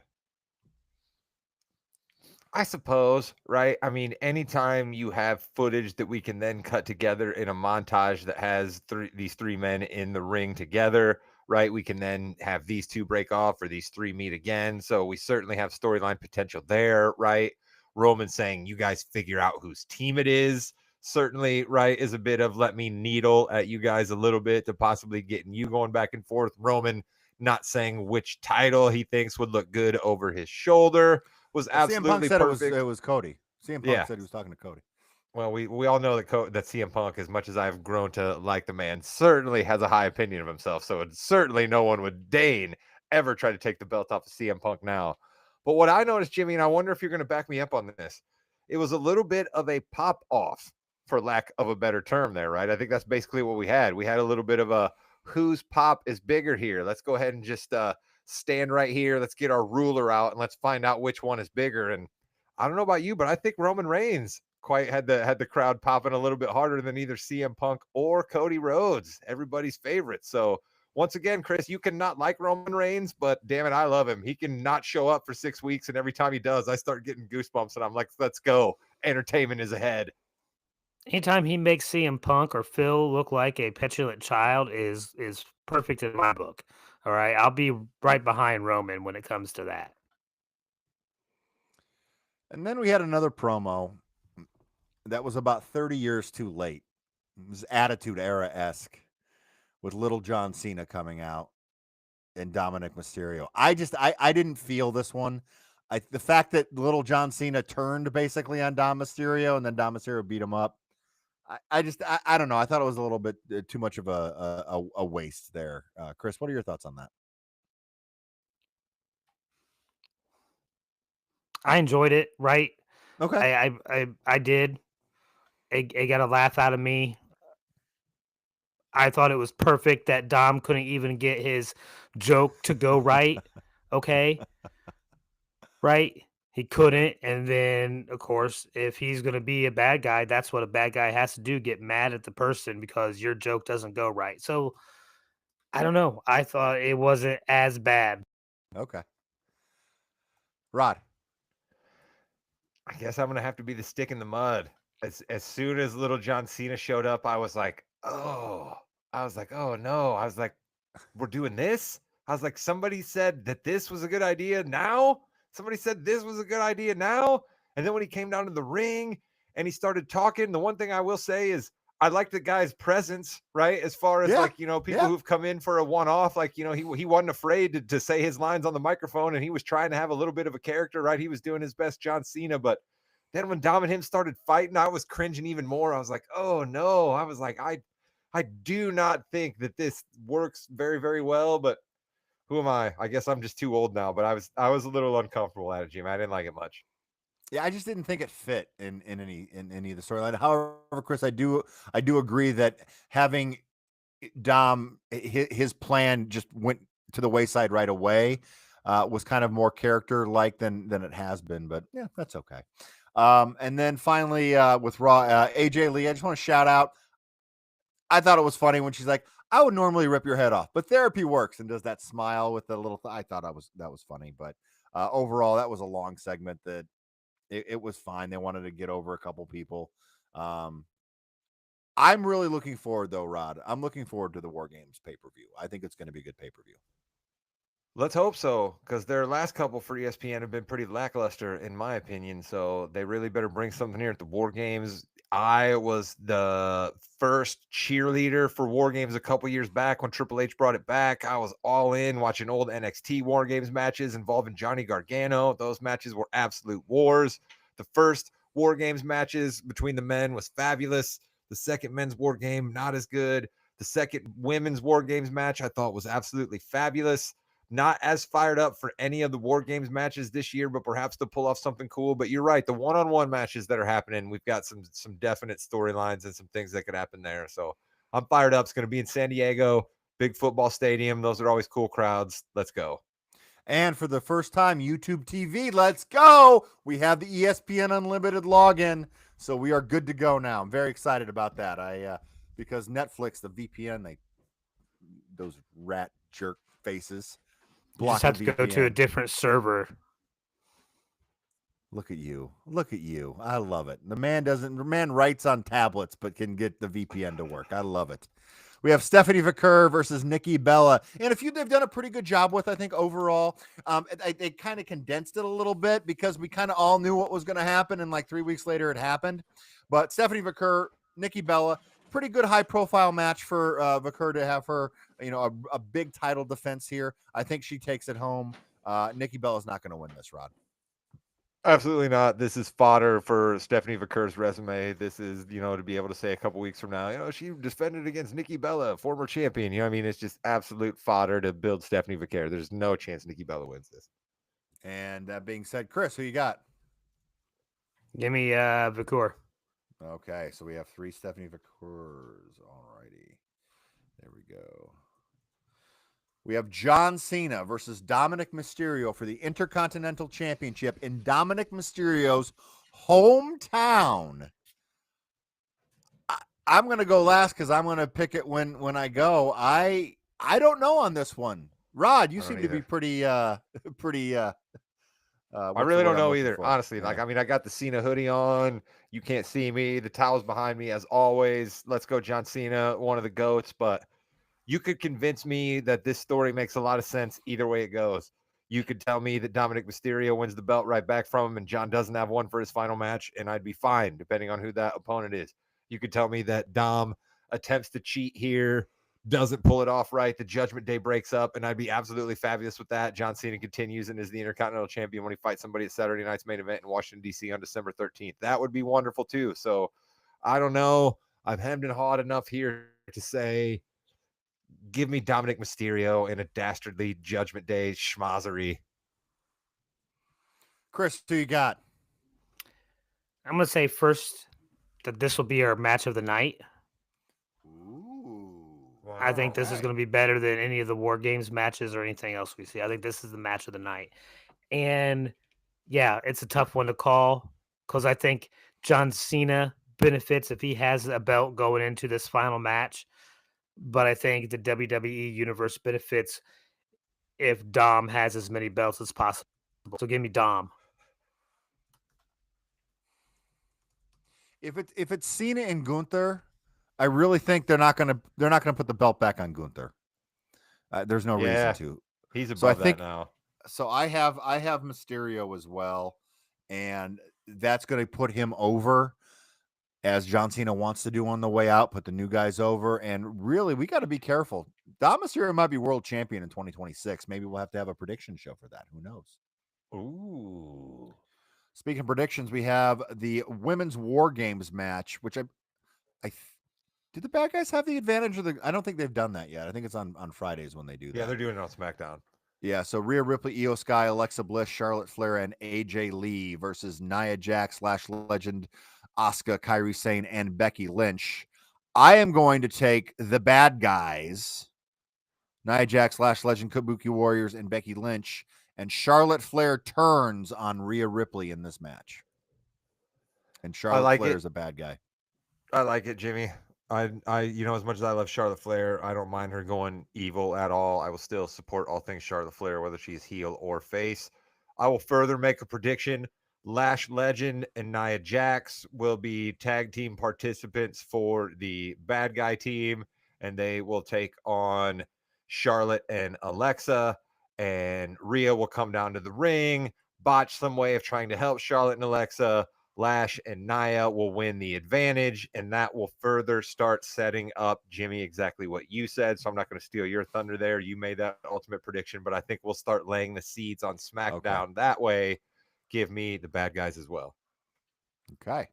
I suppose, right? I mean, anytime you have footage that we can then cut together in a montage that has these three men in the ring together, right? We can then have these two break off or these three meet again. So we certainly have storyline potential there, right? Roman saying, you guys figure out whose team it is. Certainly, right, is a bit of let me needle at you guys a little bit to possibly getting you going back and forth. Roman not saying which title he thinks would look good over his shoulder was absolutely CM Punk said perfect. it was Cody. CM Punk said he was talking to Cody. Well, we all know that that CM Punk, as much as I've grown to like the man, certainly has a high opinion of himself. So certainly no one would deign ever try to take the belt off of CM Punk now. But what I noticed, Jimmy, and I wonder if you're going to back me up on this, it was a little bit of a pop off, for lack of a better term there, right? I think that's basically what we had. We had a little bit of a whose pop is bigger here. Let's go ahead and just stand right here. Let's get our ruler out and let's find out which one is bigger. And I don't know about you, but I think Roman Reigns quite had the crowd popping a little bit harder than either CM Punk or Cody Rhodes, everybody's favorite. So once again, Chris, you cannot like Roman Reigns, but damn it, I love him. He can not show up for 6 weeks, and every time he does, I start getting goosebumps, and I'm like, let's go. Entertainment is ahead. Anytime he makes CM Punk or Phil look like a petulant child is perfect in my book. All right, I'll be right behind Roman when it comes to that. And then we had another promo that was about 30 years too late. It was Attitude Era-esque with Little John Cena coming out and Dominic Mysterio. I didn't feel this one. The fact that Little John Cena turned basically on Dom Mysterio and then Dom Mysterio beat him up, I don't know. I thought it was a little bit too much of a waste there. Chris, what are your thoughts on that? I enjoyed it, right? Okay. I did. It got a laugh out of me. I thought it was perfect that Dom couldn't even get his joke to go right. Okay. Right? He couldn't. And then, of course, if he's going to be a bad guy, that's what a bad guy has to do, get mad at the person because your joke doesn't go right. So I don't know. I thought it wasn't as bad. Okay. Rod. I guess I'm gonna have to be the stick in the mud. As soon as little John Cena showed up, I was like, oh, no. I was like, we're doing this. I was like, somebody said that this was a good idea now. Somebody said this was a good idea now. And then when he came down to the ring and he started talking, the one thing I will say is I like the guy's presence, right? As far as people who've come in for a one-off, he wasn't afraid to say his lines on the microphone, and he was trying to have a little bit of a character, right? He was doing his best John Cena, but then when Dom and him started fighting, I was cringing even more. I was like, oh no. I was like, I do not think that this works very, very well, but who am I? I guess I'm just too old now, but I was a little uncomfortable at it, Jim. I didn't like it much. Yeah, I just didn't think it fit in any of the storyline. However, Chris, I do agree that having Dom his plan just went to the wayside right away. Was kind of more character like than it has been, but yeah, that's okay. And then finally with Raw, AJ Lee, I just want to shout out. I thought it was funny when she's like, "I would normally rip your head off, but therapy works," and does that smile with the little. I thought that was funny, but overall, that was a long segment that it was fine. They wanted to get over a couple people. Um, I'm really looking forward, though, Rod. I'm looking forward to the War Games pay per view. I think it's going to be a good pay per view. Let's hope so, because their last couple for ESPN have been pretty lackluster, in my opinion. So they really better bring something here at the War Games. I was the first cheerleader for War Games a couple years back when Triple H brought it back. I was all in watching old NXT War Games matches involving Johnny Gargano. Those matches were absolute wars. The first War Games matches between the men was fabulous. The second men's War Game, not as good. The second women's War Games match I thought was absolutely fabulous. Not as fired up for any of the War Games matches this year, but perhaps to pull off something cool. But you're right, the one-on-one matches that are happening, we've got some definite storylines and some things that could happen there. So I'm fired up. It's going to be in San Diego, big football stadium. Those are always cool crowds. Let's go. And for the first time, YouTube TV, let's go. We have the ESPN Unlimited login, so we are good to go now. I'm very excited about that. Because Netflix, the VPN, those rat jerk faces. You just have to go to a different server. Look at you. Look at you. I love it. The man writes on tablets but can get the VPN to work. I love it. We have Stephanie Vaquer versus Nikki Bella. And they've done a pretty good job with, I think, overall. They kind of condensed it a little bit because we kind of all knew what was going to happen. And like 3 weeks later, it happened. But Stephanie Vaquer, Nikki Bella, pretty good high-profile match for Vaquer to have her, a big title defense here. I think she takes it home. Nikki Bella's not going to win this, Rod. Absolutely not. This is fodder for Stephanie Vaquer's resume. This is, to be able to say a couple weeks from now, she defended against Nikki Bella, former champion. It's just absolute fodder to build Stephanie Vaquer. There's no chance Nikki Bella wins this. And that being said, Chris, who you got? Give me Vaquer. Okay, so we have 3 Stephanie Vaquers. All righty. There we go. We have John Cena versus Dominic Mysterio for the Intercontinental Championship in Dominic Mysterio's hometown. I'm going to go last because I'm going to pick it when I go. I don't know on this one. Rod, you seem to be pretty. I really don't know either, honestly. Yeah. I got the Cena hoodie on. You can't see me. The towel's behind me as always. Let's go, John Cena, one of the GOATs, but you could convince me that this story makes a lot of sense either way it goes. You could tell me that Dominic Mysterio wins the belt right back from him and John doesn't have one for his final match, and I'd be fine, depending on who that opponent is. You could tell me that Dom attempts to cheat here, doesn't pull it off right, the Judgment Day breaks up, and I'd be absolutely fabulous with that. John Cena continues and is the Intercontinental Champion when he fights somebody at Saturday night's main event in Washington, D.C. on December 13th. That would be wonderful, too. So, I don't know. I've hemmed and hawed enough here to say, give me Dominic Mysterio in a dastardly Judgment Day schmazzery. Chris, who you got? I'm going to say first that this will be our match of the night. Ooh. Wow, I think this is going to be better than any of the War Games matches or anything else we see. I think this is the match of the night. And yeah, it's a tough one to call because I think John Cena benefits if he has a belt going into this final match. But I think the WWE Universe benefits if Dom has as many belts as possible. So give me Dom. If it's Cena and Gunther, I really think they're not gonna put the belt back on Gunther. There's no reason to. He's above that now. So I have Mysterio as well, and that's going to put him over, as John Cena wants to do on the way out. Put the new guys over, and really we got to be careful. Dom Mysterio might be world champion in 2026. Maybe we'll have to have a prediction show for that. Who knows? Ooh. Speaking of predictions, we have the Women's War Games match, which Do the bad guys have the advantage of the? I don't think they've done that yet. I think it's on Fridays when they do that. Yeah, they're doing it on SmackDown. Yeah, so Rhea Ripley, Io Sky, Alexa Bliss, Charlotte Flair, and AJ Lee versus Nia Jax / Legend, Asuka, Kairi Sane, and Becky Lynch. I am going to take the bad guys, Nia Jax / Legend, Kabuki Warriors, and Becky Lynch, and Charlotte Flair turns on Rhea Ripley in this match. And Charlotte like Flair it. is a bad guy. I like it, Jimmy. As much as I love Charlotte Flair, I don't mind her going evil at all. I will still support all things Charlotte Flair, whether she's heel or face. I will further make a prediction. Lash Legend and Nia Jax will be tag team participants for the bad guy team, and they will take on Charlotte and Alexa. And Rhea will come down to the ring, botch some way of trying to help Charlotte and Alexa. Lash and Nia will win the advantage, and that will further start setting up, Jimmy, exactly what you said. So I'm not going to steal your thunder there. You made that ultimate prediction, but I think we'll start laying the seeds on SmackDown that way. Give me the bad guys as well. Okay.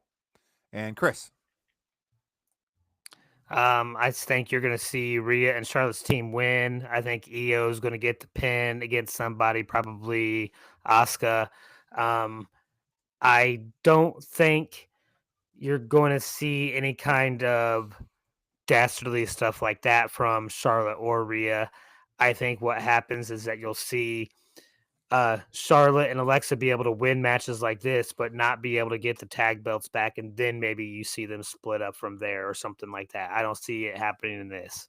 And Chris. I think you're going to see Rhea and Charlotte's team win. I think Io is going to get the pin against somebody, probably Asuka. I don't think you're going to see any kind of dastardly stuff like that from Charlotte or Rhea. I think what happens is that you'll see Charlotte and Alexa be able to win matches like this, but not be able to get the tag belts back, and then maybe you see them split up from there or something like that. I don't see it happening in this.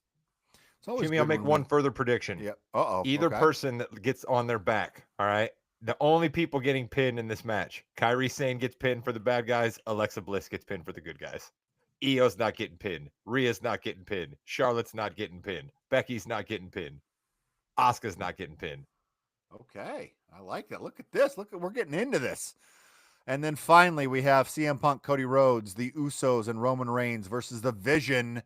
Jimmy, I'll make one further prediction. Yeah. Uh-oh. Either person that gets on their back, all right? The only people getting pinned in this match, Kairi Sane gets pinned for the bad guys, Alexa Bliss gets pinned for the good guys. Io's not getting pinned. Rhea's not getting pinned. Charlotte's not getting pinned. Becky's not getting pinned. Asuka's not getting pinned. Okay. I like that. Look at this. We're getting into this. And then finally, we have CM Punk, Cody Rhodes, the Usos, and Roman Reigns versus The Vision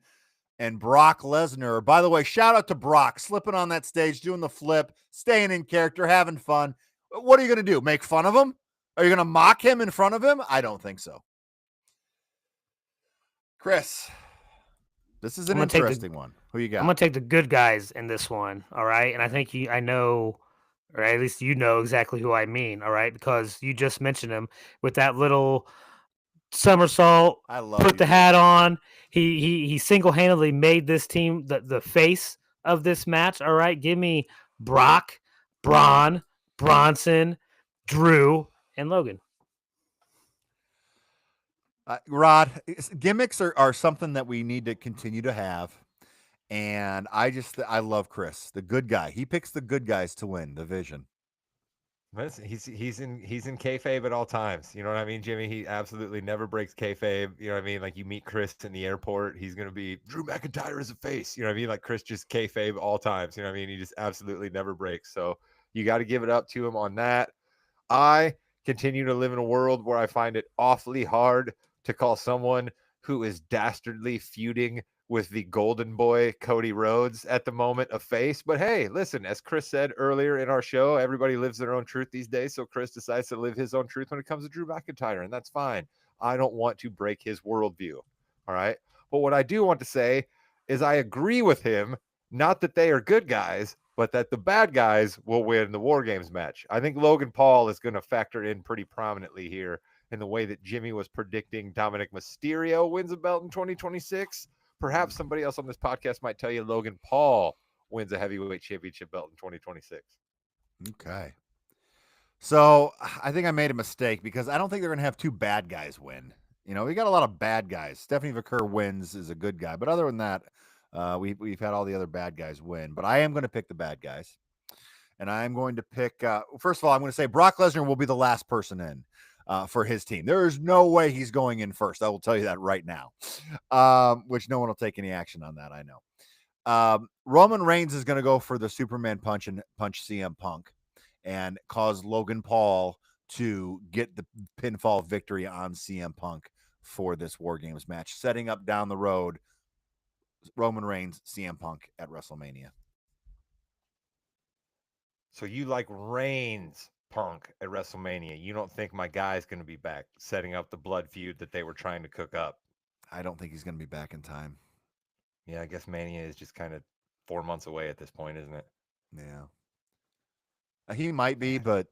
and Brock Lesnar. By the way, shout out to Brock, slipping on that stage, doing the flip, staying in character, having fun. What are you going to do? Make fun of him? Are you going to mock him in front of him? I don't think so. Chris, this is an interesting one. Who you got? I'm going to take the good guys in this one, all right? And I think I know, or at least you know exactly who I mean, all right? Because you just mentioned him with that little somersault, I love put the hat on. He single-handedly made this team the face of this match, all right? Give me Brock, Braun, Bronson, Drew, and Logan. Rod, gimmicks are something that we need to continue to have. And I love Chris, the good guy. He picks the good guys to win the Vision. He's in kayfabe at all times. You know what I mean, Jimmy? He absolutely never breaks kayfabe. You know what I mean? Like you meet Chris in the airport, he's gonna be Drew McIntyre as a face. You know what I mean? Like Chris just kayfabe all times. You know what I mean? He just absolutely never breaks. So you got to give it up to him on that. I continue to live in a world where I find it awfully hard to call someone who is dastardly feuding with the golden boy Cody Rhodes at the moment a face. But hey, listen, as Chris said earlier in our show, everybody lives their own truth these days. So Chris decides to live his own truth when it comes to Drew McIntyre, and that's fine. I don't want to break his worldview. All right. But what I do want to say is I agree with him, not that they are good guys, but that the bad guys will win the War Games match. I think Logan Paul is going to factor in pretty prominently here in the way that Jimmy was predicting Dominic Mysterio wins a belt in 2026. Perhaps somebody else on this podcast might tell you Logan Paul wins a heavyweight championship belt in 2026. Okay. So I think I made a mistake because I don't think they're going to have two bad guys win. You know, we got a lot of bad guys. Stephanie Vaquer wins is a good guy. But other than that, we've had all the other bad guys win. But I am going to pick the bad guys. And I'm going to pick, first of all, I'm going to say Brock Lesnar will be the last person in for his team. There is no way he's going in first. I will tell you that right now, which no one will take any action on that, I know. Roman Reigns is going to go for the Superman punch and punch CM Punk and cause Logan Paul to get the pinfall victory on CM Punk for this War Games match, setting up down the road Roman Reigns, CM Punk at WrestleMania. So you like Reigns Punk at WrestleMania. You don't think my guy's going to be back setting up the blood feud that they were trying to cook up? I don't think he's going to be back in time. Yeah, I guess Mania is just kind of 4 months away at this point, isn't it? Yeah. He might be, but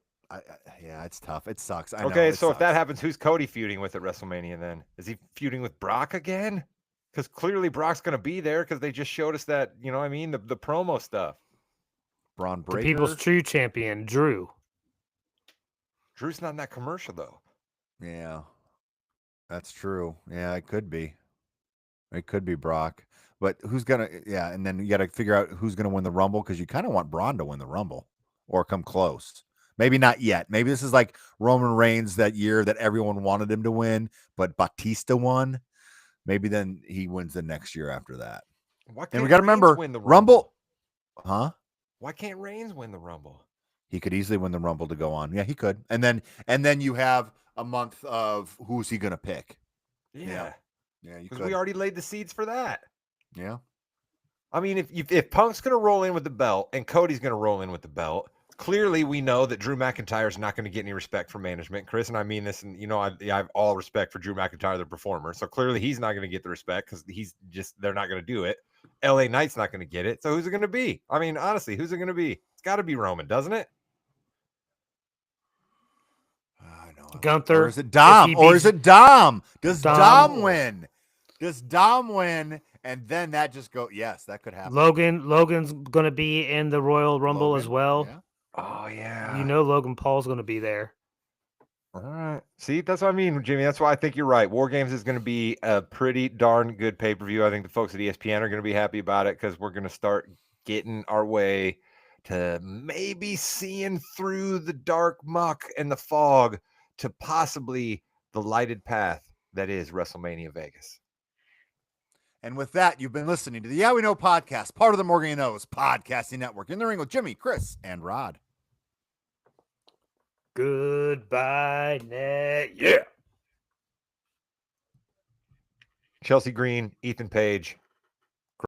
yeah, it's tough. It sucks. I know. Okay, It so if that sucks. happens, who's Cody feuding with at WrestleMania then? Is he feuding with Brock again? Because clearly Brock's going to be there because they just showed us that, you know what I mean? The promo stuff. Braun The people's Breaker. true champion, Drew. Drew's not in that commercial, though. Yeah, that's true. Yeah, it could be. It could be Brock. But who's gonna? Yeah, and then you got to figure out who's gonna win the Rumble because you kind of want Braun to win the Rumble or come close. Maybe not yet. Maybe this is like Roman Reigns that year that everyone wanted him to win, but Batista won. Maybe then he wins the next year after that. Why can't And we got to Reigns remember win the Rumble. Huh? Why can't Reigns win the Rumble? He could easily win the Rumble to go on. Yeah, he could. And then you have a month of who's he gonna pick. Yeah. Yeah, you Because could. we already laid the seeds for that. Yeah. I mean, if Punk's going to roll in with the belt and Cody's going to roll in with the belt, clearly we know that Drew McIntyre is not going to get any respect from management. Chris and I mean this, and I have all respect for Drew McIntyre, the performer. So clearly he's not going to get the respect because they're not going to do it. LA Knight's not going to get it. So who's it going to be? I mean, honestly, who's it going to be? It's got to be Roman, doesn't it? I know. Gunther. Or is it Dom? Or is it Dom? Does Dom win? Does Dom win? And then that just go, yes, that could happen. Logan's going to be in the Royal Rumble as well. Yeah. Oh, yeah. You know Logan Paul's going to be there. All right. See, that's what I mean, Jimmy. That's why I think you're right. War Games is going to be a pretty darn good pay-per-view. I think the folks at ESPN are going to be happy about it because we're going to start getting our way to maybe seeing through the dark muck and the fog to possibly the lighted path that is WrestleMania Vegas. And with that, you've been listening to the Yeah We Know podcast, part of the Morgan Knows Podcasting Network. In the ring with Jimmy, Chris, and Rod. Goodbye, net. Yeah. Chelsea Green, Ethan Page,